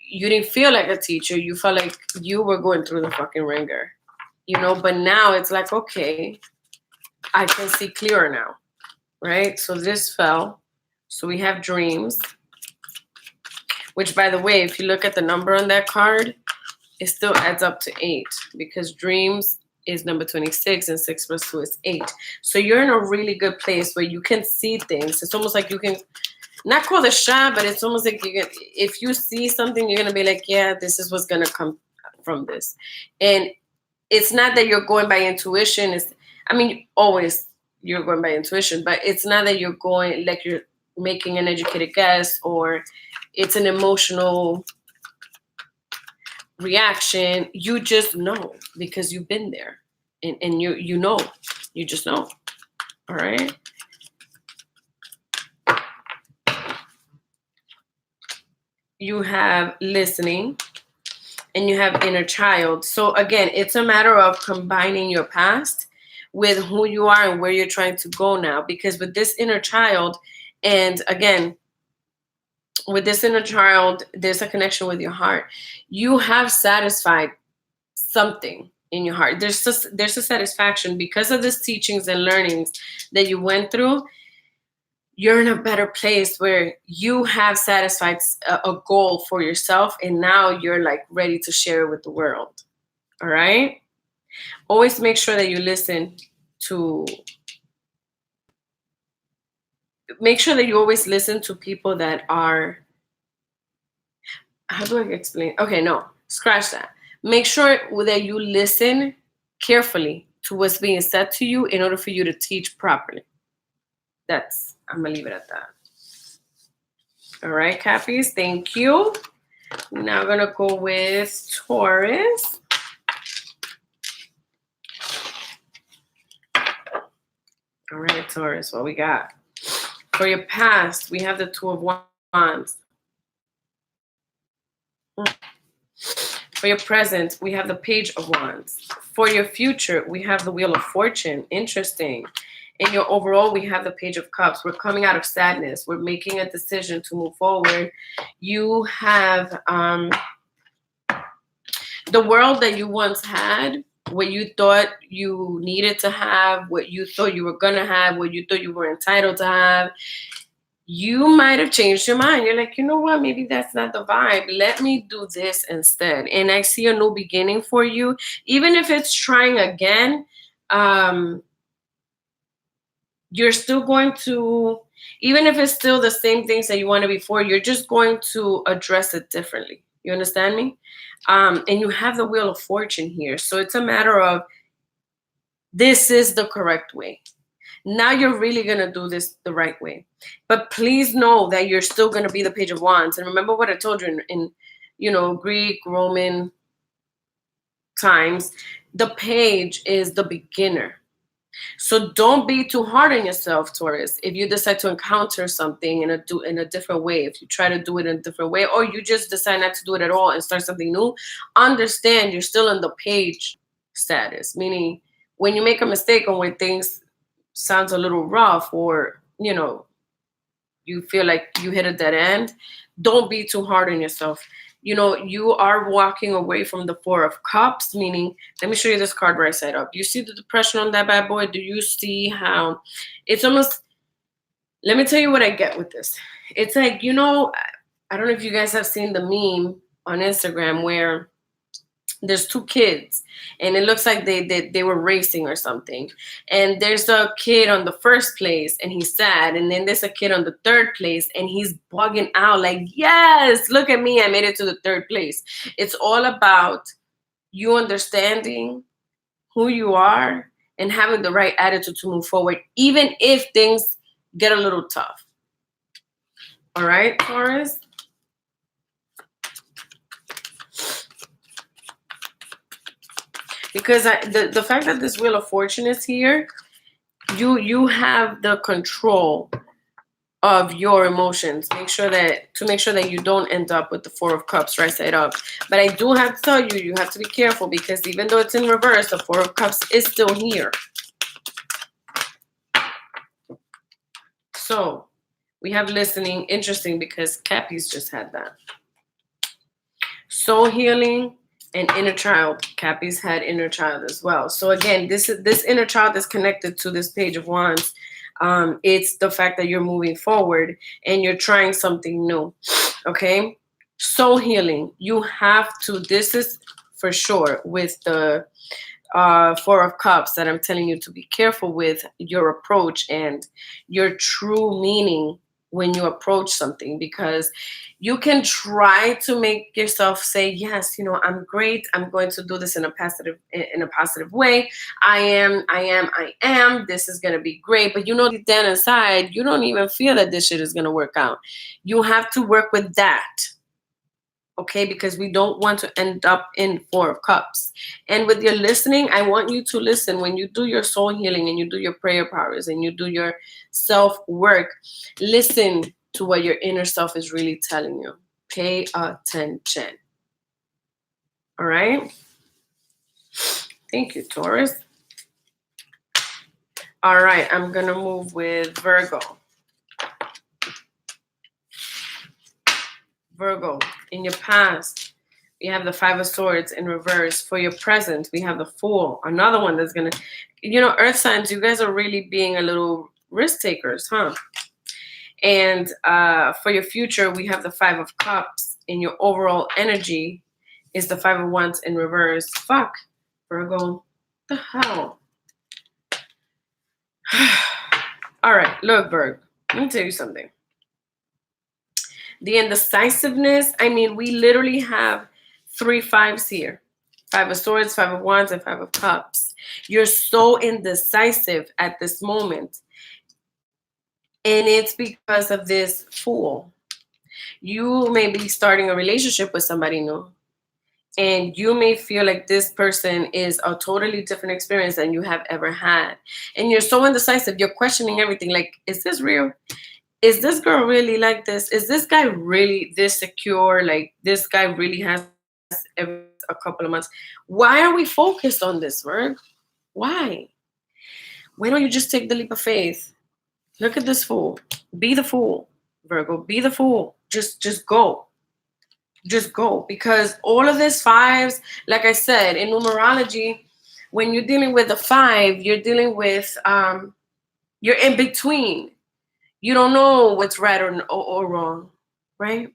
Speaker 1: didn't feel like a teacher. You felt like you were going through the fucking ringer, But now it's like, okay, I can see clearer now, right? So this fell. So we have dreams, which, by the way, if you look at the number on that card, it still adds up to 8, because dreams is number 26, and 6 plus 2 is 8. So you're in a really good place where you can see things. It's almost like you can not call the shot, but it's almost like you can, if you see something, you're gonna be like, yeah, this is what's gonna come from this. And it's not that you're going by intuition. Always you're going by intuition, but it's not that you're going like you're making an educated guess, or it's an emotional reaction. You just know, because you've been there, and you just know. All right. You have listening, and you have inner child. So again, it's a matter of combining your past with who you are and where you're trying to go now, because with this inner child, and again, with this inner child, there's a connection with your heart. You have satisfied something in your heart. There's a satisfaction because of these teachings and learnings that you went through. You're in a better place where you have satisfied a goal for yourself, and now you're like ready to share it with the world. All right. Always make sure that you make sure that you always listen to people that are, how do I explain? Okay, no, scratch that. Make sure that you listen carefully to what's being said to you in order for you to teach properly. I'm gonna leave it at that. All right, Cappies, thank you. Now I'm gonna go with Taurus. All right, Taurus, what we got? For your past, we have the Two of Wands. For your present, we have the Page of Wands. For your future, we have the Wheel of Fortune. Interesting. In your overall, we have the Page of Cups. We're coming out of sadness. We're making a decision to move forward. You have the world that you once had, what you thought you needed to have, what you thought you were going to have, what you thought you were entitled to have. You might have changed your mind. You're like, you know what? Maybe that's not the vibe. Let me do this instead. And I see a new beginning for you. Even if it's trying again, you're still going to, even if it's still the same things that you wanted before, you're just going to address it differently. You understand me? And you have the Wheel of Fortune here. So it's a matter of, this is the correct way. Now you're really going to do this the right way. But please know that you're still going to be the Page of Wands. And remember what I told you in Greek, Roman, times the page is the beginner. So don't be too hard on yourself, Taurus. If you decide to encounter something in a different way, if you try to do it in a different way, or you just decide not to do it at all and start something new, understand you're still in the page status. Meaning, when you make a mistake or when things sounds a little rough, or you feel like you hit a dead end, don't be too hard on yourself. You are walking away from the Four of Cups, meaning, let me show you this card right side up. You see the depression on that bad boy? Do you see how it's almost, let me tell you what I get with this. It's like, I don't know if you guys have seen the meme on Instagram where there's two kids and it looks like they were racing or something, and there's a kid on the first place and he's sad, and then there's a kid on the third place and he's bugging out like, yes, look at me, I made it to the third place. It's all about you understanding who you are and having the right attitude to move forward, even if things get a little tough. All right, Taurus? Because the fact that this Wheel of Fortune is here, you have the control of your emotions. Make sure that you don't end up with the Four of Cups right side up. But I do have to tell you, you have to be careful, because even though it's in reverse, the Four of Cups is still here. So we have listening. Interesting, because Cappy's just had that. Soul healing and inner child. Cappy's had inner child as well. So again, this inner child is connected to this Page of Wands. It's the fact that you're moving forward and you're trying something new. Okay? Soul healing. You have to, this is for sure with the Four of Cups that I'm telling you to be careful with your approach and your true meaning when you approach something, because you can try to make yourself say, yes, I'm great, I'm going to do this in a positive way, I am, this is going to be great. But deep down inside, you don't even feel that this shit is going to work out. You have to work with that. Okay, because we don't want to end up in Four of Cups. And with your listening, I want you to listen. When you do your soul healing and you do your prayer powers and you do your self-work, listen to what your inner self is really telling you. Pay attention. All right? Thank you, Taurus. All right, I'm going to move with Virgo. Virgo, in your past, we have the Five of Swords in reverse. For your present, we have the Fool. Another one that's going to, earth signs, you guys are really being a little risk takers, huh? And for your future, we have the Five of Cups. In your overall energy is the Five of Wands in reverse. Fuck, Virgo. What the hell? All right, look, Virgo, let me tell you something. The indecisiveness, we literally have 3 fives here. Five of Swords, Five of Wands, and Five of Cups. You're so indecisive at this moment. And it's because of this Fool. You may be starting a relationship with somebody new. And you may feel like this person is a totally different experience than you have ever had. And you're so indecisive. You're questioning everything. Like, is this real? Is this girl really like this? Is this guy really this secure? Like, this guy really has every a couple of months. Why are we focused on this, Virg? Why? Why don't you just take the leap of faith? Look at this Fool. Be the Fool, Virgo. Be the Fool. Just go. Just go. Because all of these fives, like I said, in numerology, when you're dealing with the 5, you're dealing with, you're in between. You don't know what's right or wrong, right?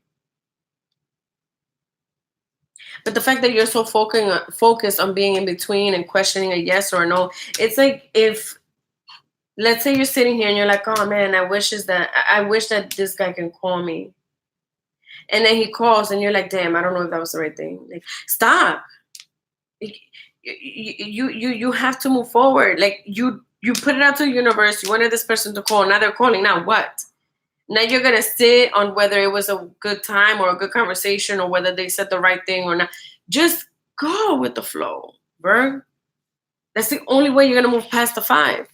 Speaker 1: But the fact that you're so focused on being in between and questioning a yes or a no, it's like if, let's say you're sitting here and you're like, oh man, I wish that this guy can call me. And then he calls and you're like, damn, I don't know if that was the right thing. Like, stop. You have to move forward. Like, you put it out to the universe. You wanted this person to call. Now they're calling. Now what? Now you're going to sit on whether it was a good time or a good conversation or whether they said the right thing or not. Just go with the flow, Virg. That's the only way you're going to move past the 5.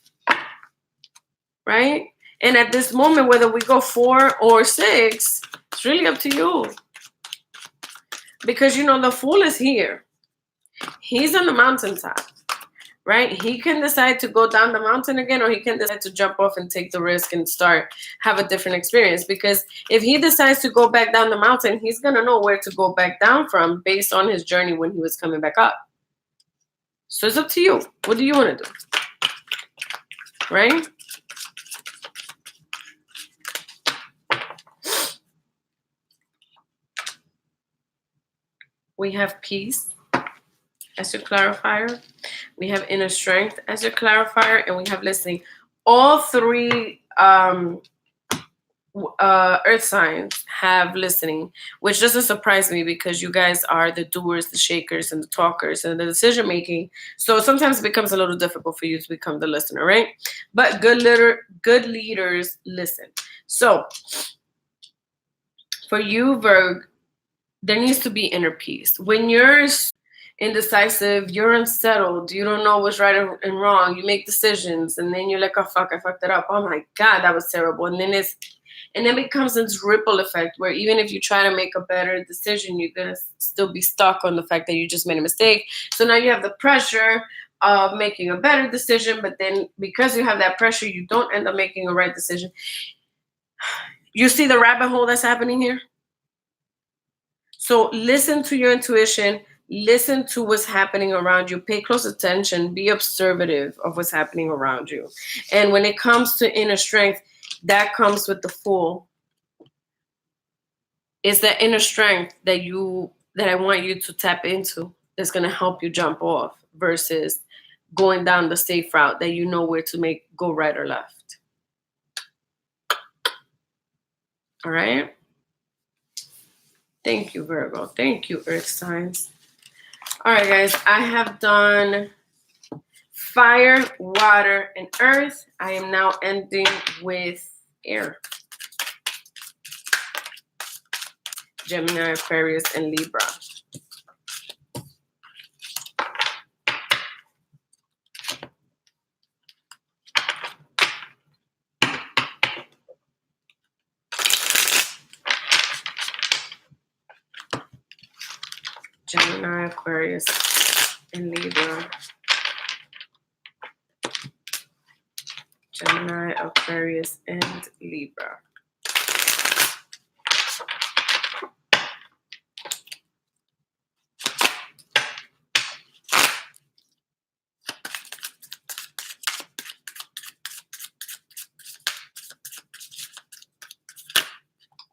Speaker 1: Right? And at this moment, whether we go 4 or 6, it's really up to you. Because, the Fool is here. He's on the mountaintop, right? He can decide to go down the mountain again, or he can decide to jump off and take the risk and have a different experience. Because if he decides to go back down the mountain, he's going to know where to go back down from based on his journey when he was coming back up. So it's up to you. What do you want to do? Right? We have peace as your clarifier. We have inner strength as your clarifier. And we have listening. All 3 earth signs have listening, which doesn't surprise me because you guys are the doers, the shakers, and the talkers, and the decision making. So sometimes it becomes a little difficult for you to become the listener, right? But good leaders listen. So for you, Virg, there needs to be inner peace. When you're indecisive, you're unsettled, you don't know what's right and wrong, you make decisions, and then you're like, oh fuck, I fucked it up. Oh my God, that was terrible. And then it becomes this ripple effect where even if you try to make a better decision, you're gonna still be stuck on the fact that you just made a mistake. So now you have the pressure of making a better decision, but then because you have that pressure, you don't end up making a right decision. You see the rabbit hole that's happening here? So listen to your intuition, listen to what's happening around you, pay close attention, be observative of what's happening around you. And when it comes to inner strength, that comes with the Fool. It's that inner strength that I want you to tap into that's going to help you jump off versus going down the safe route that you know where to go right or left. All right? Thank you, Virgo. Thank you, Earth signs. All right, guys. I have done fire, water, and earth. I am now ending with air. Gemini, Aquarius, and Libra. Gemini, Aquarius, and Libra. Gemini, Aquarius, and Libra.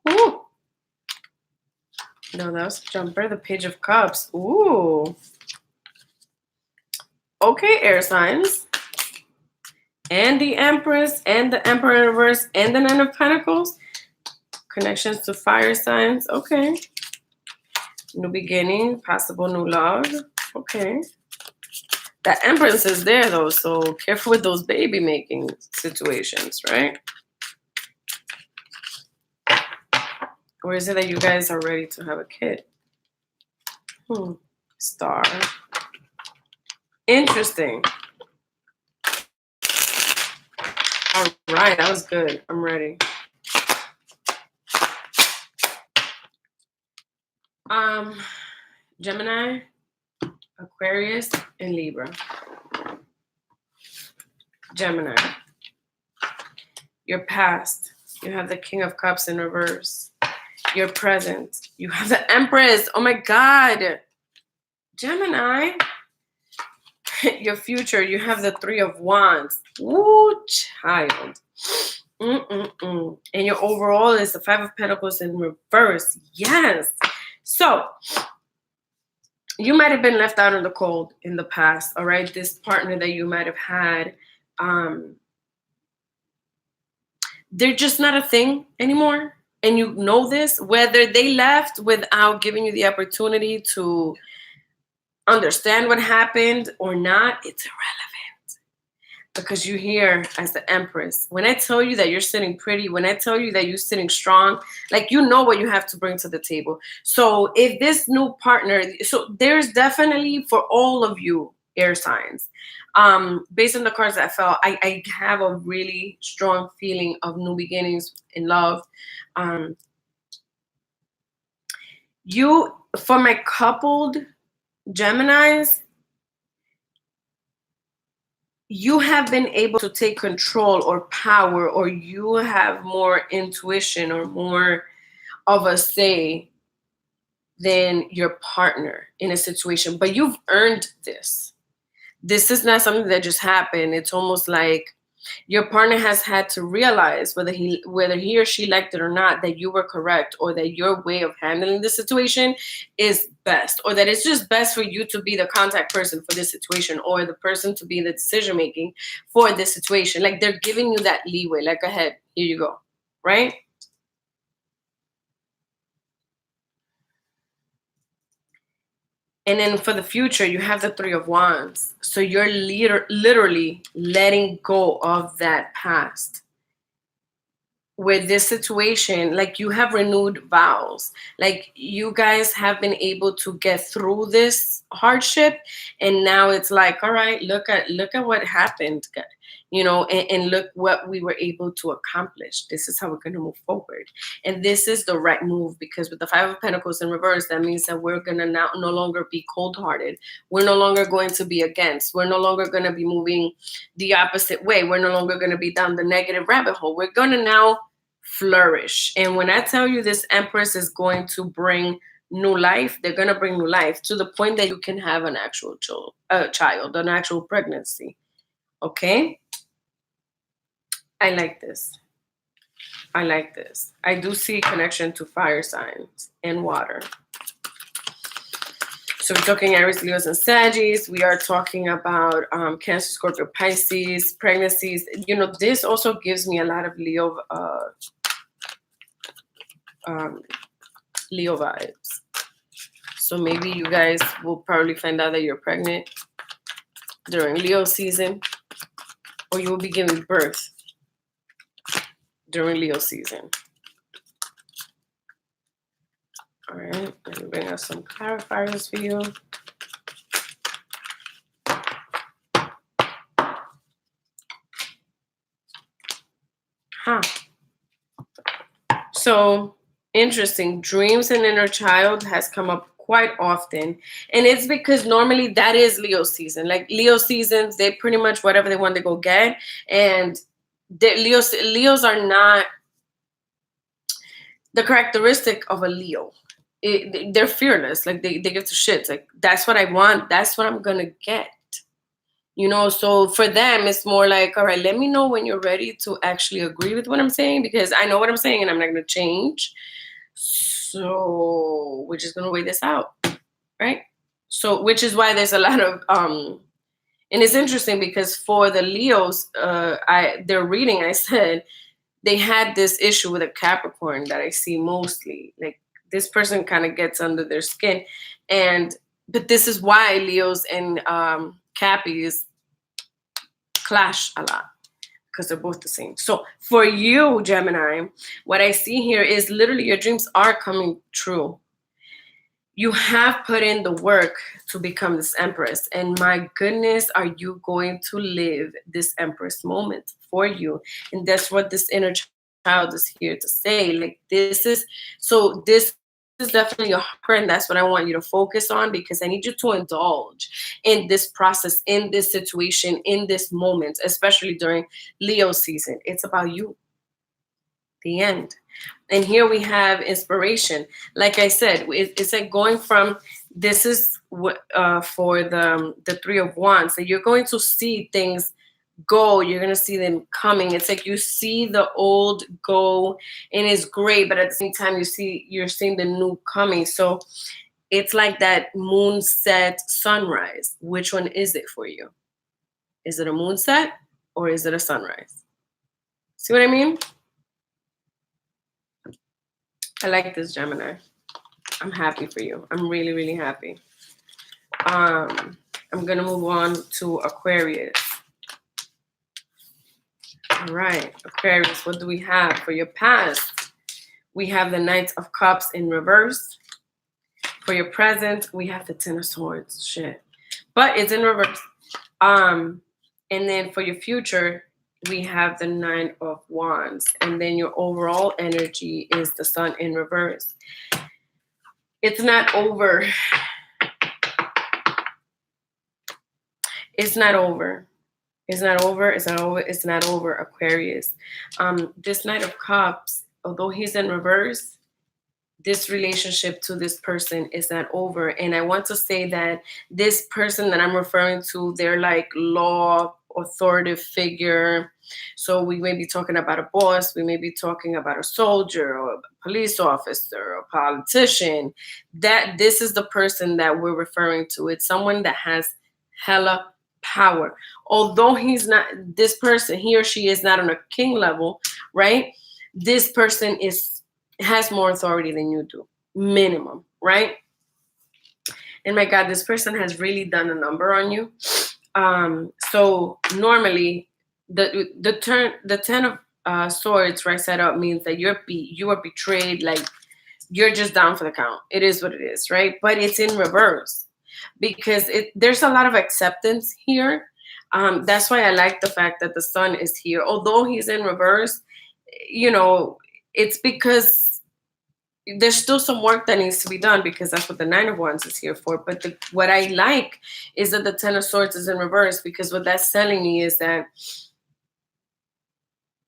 Speaker 1: Ooh. No, that was a jumper. The Page of Cups. Ooh. Okay, air signs. And the Empress, and the Emperor in reverse, and the Nine of Pentacles. Connections to fire signs. Okay. New beginning, possible new love. Okay. That Empress is there, though, so careful with those baby making situations, right? Or is it that you guys are ready to have a kid? Star. Interesting. All right, that was good. I'm ready. Gemini, Aquarius, and Libra. Gemini. Your past. You have the King of Cups in reverse. Your present. You have the Empress. Oh my God. Gemini. Your future. You have the Three of Wands. Ooh, child. And your overall is the Five of Pentacles in reverse. Yes. So, you might have been left out in the cold in the past, all right? This partner that you might have had, they're just not a thing anymore. And you know this, whether they left without giving you the opportunity to understand what happened or not, it's irrelevant. because you're here as the Empress. When I tell you that you're sitting pretty, when I tell you that you're sitting strong, like you know what you have to bring to the table. So if this new partner, so there's definitely for all of you air signs, based on the cards that fell, I have a really strong feeling of new beginnings in love. Um, you, for my coupled Geminis, you have been able to take control or power, or you have more intuition or more of a say than your partner in a situation, but you've earned this. This is not something that just happened. It's almost like your partner has had to realize whether he or she liked it or not, that you were correct, or that your way of handling the situation is best, or that it's just best for you to be the contact person for this situation, or the person to be the decision making for this situation. Like they're giving you that leeway, like, go ahead, here you go, right? And then for the future, you have the Three of Wands. So you're literally letting go of that past. With this situation, like you have renewed vows, like you guys have been able to get through this hardship, and now it's like, all right, look at what happened, and look what we were able to accomplish. This is how we're going to move forward, and this is the right move, because with the Five of Pentacles in reverse, that means that we're going to now no longer be cold-hearted. We're no longer going to be against. We're no longer going to be moving the opposite way. We're no longer going to be down the negative rabbit hole. We're going to now flourish. And when I tell you this Empress is going to bring new life, they're going to bring new life to the point that you can have an actual child, an actual pregnancy. Okay? I like this. I like this. I do see connection to fire signs and water. So we're talking Aries, Leos, and Sagittarius. We are talking about Cancer, Scorpio, Pisces, pregnancies. This also gives me a lot of Leo vibes. So maybe you guys will probably find out that you're pregnant during Leo season, or you will be giving birth during Leo season. All right, let me bring out some clarifiers for you. So interesting. Dreams and inner child has come up quite often, and it's because normally that is Leo season. Like Leo seasons, they pretty much whatever they want to go get, and Leos are not the characteristic of a Leo. They're fearless. Like they give to shits. Like that's what I want. That's what I'm gonna get. So for them, it's more like, all right, let me know when you're ready to actually agree with what I'm saying, because I know what I'm saying and I'm not going to change. So we're just going to wait this out, right? So, which is why there's a lot of, and it's interesting because for the Leos, their reading, I said, they had this issue with a Capricorn that I see mostly. Like this person kind of gets under their skin. But this is why Leos and Cappies clash a lot, because they're both the same. So for you, Gemini, what I see here is literally your dreams are coming true. You have put in the work to become this Empress, and my goodness, are you going to live this Empress moment for you? And that's what this inner child is here to say. Like this is definitely a hard, and that's what I want you to focus on, because I need you to indulge in this process, in this situation, in this moment, especially during Leo season. It's about you. The end. And here we have inspiration. Like I said, it's like going from, this is what for the Three of Wands, that you're going to see things go, you're going to see them coming. It's like you see the old go and it's great, but at the same time you're seeing the new coming. So it's like that moon set sunrise. Which one is it for you? Is it a moon set or is it a sunrise? See what I mean? I like this, Gemini. I'm happy for you. I'm really, really happy. I'm going to move on to Aquarius. All right, Aquarius, what do we have for your past? We have the Knight of Cups in reverse. For your present, we have the Ten of Swords. Shit. But it's in reverse. And then for your future, we have the Nine of Wands. And then your overall energy is the Sun in reverse. It's not over. It's not over. It's not over. It's not over. It's not over, Aquarius. This Knight of Cups, although he's in reverse, this relationship to this person is not over. And I want to say that this person that I'm referring to, they're like law authoritative figure. So we may be talking about a boss, we may be talking about a soldier or a police officer or a politician. That this is the person that we're referring to. It's someone that has hella power. Although he's not, this person, he or she is not on a king level, right? This person has more authority than you do, minimum, right? And my God, this person has really done a number on you. So normally, the Ten of Swords right side up means that you are betrayed, like you're just down for the count. It is what it is, right? But it's in reverse because there's a lot of acceptance here. That's why I like the fact that the Sun is here, although he's in reverse. It's because there's still some work that needs to be done because that's what the Nine of Wands is here for. But what I like is that the Ten of Swords is in reverse, because what that's telling me is that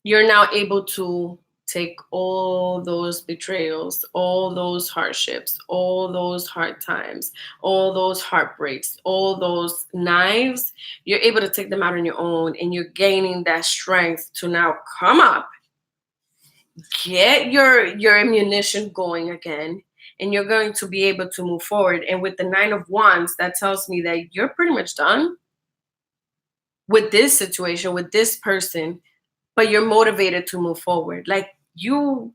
Speaker 1: you're now able to take all those betrayals, all those hardships, all those hard times, all those heartbreaks, all those knives. You're able to take them out on your own, and you're gaining that strength to now come up, get your ammunition going again, and you're going to be able to move forward. And with the Nine of Wands, that tells me that you're pretty much done with this situation, with this person, but you're motivated to move forward. Like you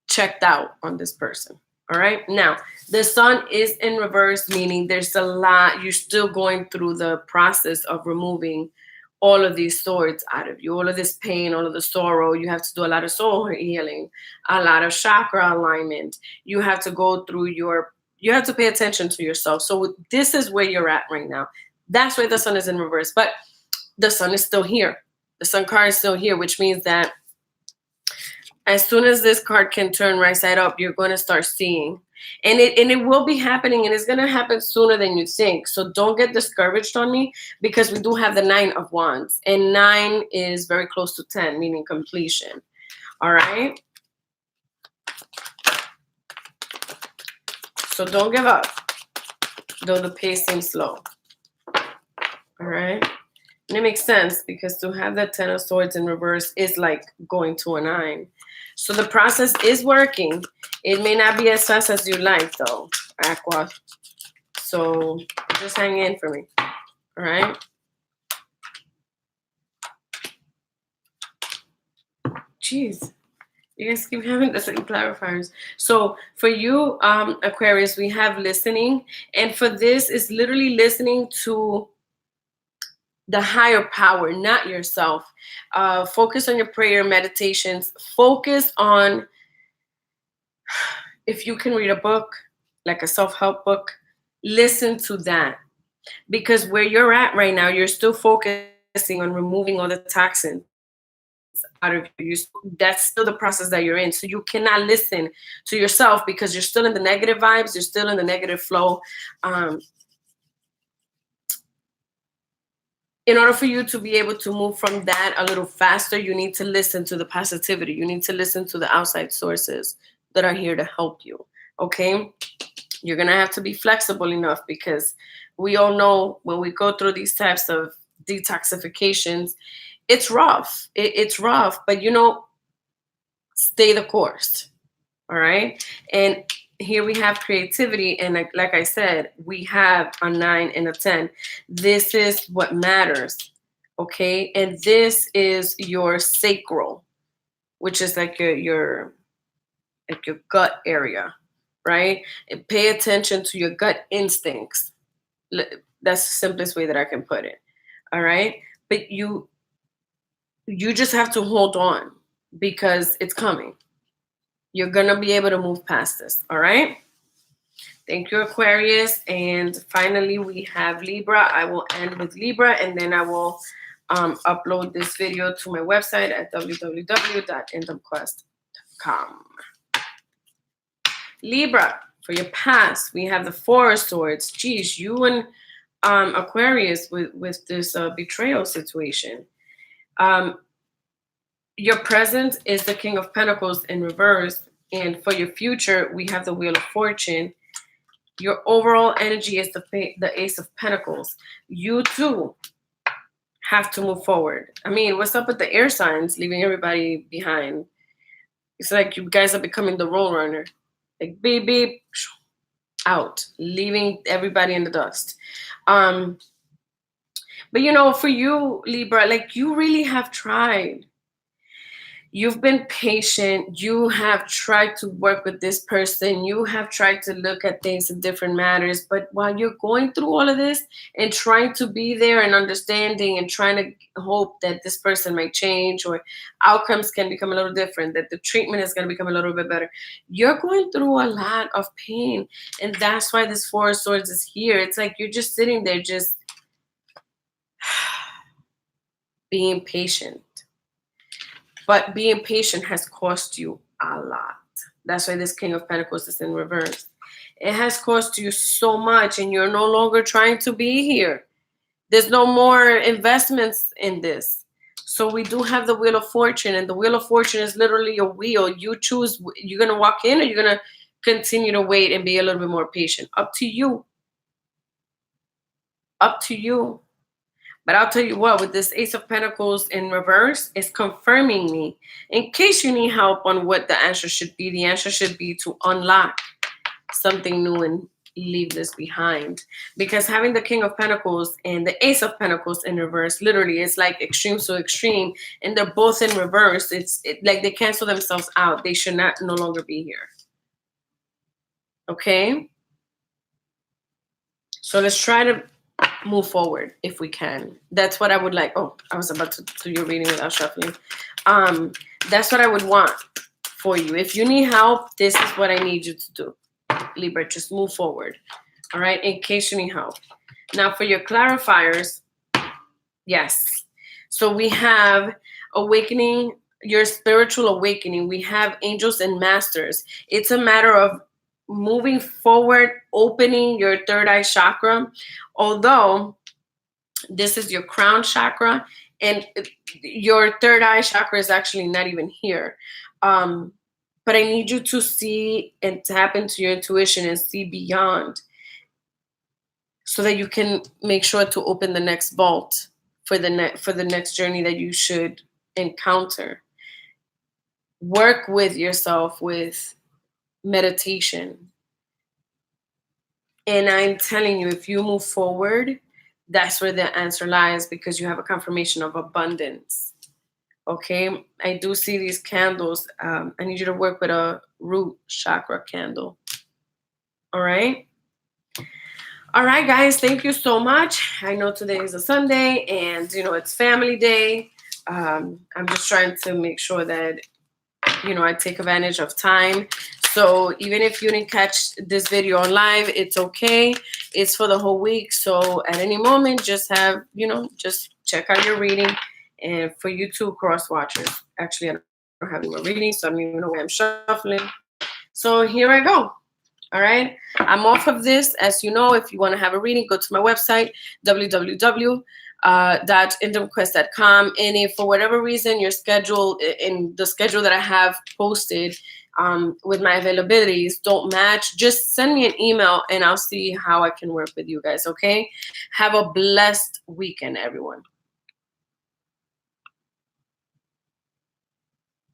Speaker 1: checked out on this person. All right. Now, the Sun is in reverse, meaning there's a lot, you're still going through the process of removing all of these swords out of you, all of this pain, all of the sorrow. You have to do a lot of soul healing, a lot of chakra alignment. You have to go through you have to pay attention to yourself. So this is where you're at right now. That's why the Sun is in reverse, but the Sun is still here. The Sun card is still here, which means that as soon as this card can turn right side up, you're going to start seeing. And it will be happening, and it's going to happen sooner than you think. So don't get discouraged on me, because we do have the Nine of Wands. And 9 is very close to 10, meaning completion. All right? So don't give up, though the pace seems slow. All right? And it makes sense, because to have that Ten of Swords in reverse is like going to a 9. So the process is working. It may not be as fast as you like, though, Aqua. So just hang in for me. All right? Jeez. You guys keep having the same clarifiers. So for you, Aquarius, we have listening. And for this, is literally listening to the higher power, not yourself. Focus on your prayer, meditations. Focus on, if you can read a book, like a self-help book, listen to that. Because where you're at right now, you're still focusing on removing all the toxins out of you. That's still the process that you're in. So you cannot listen to yourself, because you're still in the negative vibes. You're still in the negative flow. In order for you to be able to move from that a little faster, you need to listen to the positivity. You need to listen to the outside sources that are here to help you. Okay? You're going to have to be flexible enough, because we all know when we go through these types of detoxifications, it's rough. It's rough, but stay the course. All right? And here we have creativity, and like I said, we have a 9 and a 10. This is what matters, okay? And this is your sacral, which is like your gut area, right? And pay attention to your gut instincts. That's the simplest way that I can put it, all right? But you just have to hold on because it's coming. You're going to be able to move past this. All right. Thank you, Aquarius. And finally, we have Libra. I will end with Libra, and then I will upload this video to my website at www.indomquest.com. Libra, for your past, we have the Four of Swords. Geez, you and Aquarius with this betrayal situation. Your present is the King of Pentacles in reverse. And for your future, we have the Wheel of Fortune. Your overall energy is the Ace of Pentacles. You too have to move forward. I mean, what's up with the air signs leaving everybody behind? It's like you guys are becoming the role runner. Like beep, beep, out, leaving everybody in the dust. But for you, Libra, like you really have tried. You've been patient. You have tried to work with this person. You have tried to look at things in different matters. But while you're going through all of this and trying to be there and understanding and trying to hope that this person might change or outcomes can become a little different, that the treatment is going to become a little bit better, you're going through a lot of pain. And that's why this Four of Swords is here. It's like you're just sitting there just being patient. But being patient has cost you a lot. That's why this King of Pentacles is in reverse. It has cost you so much, and you're no longer trying to be here. There's no more investments in this. So we do have the Wheel of Fortune, and the Wheel of Fortune is literally a wheel. You choose, you're going to walk in or you're going to continue to wait and be a little bit more patient. Up to you. Up to you. But I'll tell you what, with this Ace of Pentacles in reverse, it's confirming me. In case you need help on what the answer should be, the answer should be to unlock something new and leave this behind. Because having the King of Pentacles and the Ace of Pentacles in reverse, literally, it's like extreme to extreme, and they're both in reverse. It's like they cancel themselves out. They should no longer be here. Okay? So let's try to move forward if we can. That's what I would like. Oh, I was about to do your reading without shuffling. That's what I would want for you. If you need help, this is what I need you to do. Libra, just move forward. All right, in case you need help. Now for your clarifiers, yes. So we have awakening, your spiritual awakening. We have angels and masters. It's a matter of moving forward, opening your third eye chakra. Although this is your crown chakra, and your third eye chakra is actually not even here. But I need you to see and tap into your intuition and see beyond, so that you can make sure to open the next vault for the next journey that you should encounter. Work with yourself with meditation. And I'm telling you, if you move forward, that's where the answer lies, because you have a confirmation of abundance. Okay, I do see these candles. I need you to work with a root chakra candle. All right. All right, guys, thank you so much. I know today is a Sunday and, it's family day. I'm just trying to make sure that, I take advantage of time. So even if you didn't catch this video on live, it's okay. It's for the whole week. So at any moment, just have, just check out your reading. And for you two cross watchers, actually, I don't have any more readings, so I don't even know why I'm shuffling. So here I go. All right. I'm off of this. As you know, if you want to have a reading, go to my website, www.indomquest.com. And if for whatever reason your schedule, in the schedule that I have posted with my availabilities don't match, just send me an email and I'll see how I can work with you guys. Okay. Have a blessed weekend, everyone.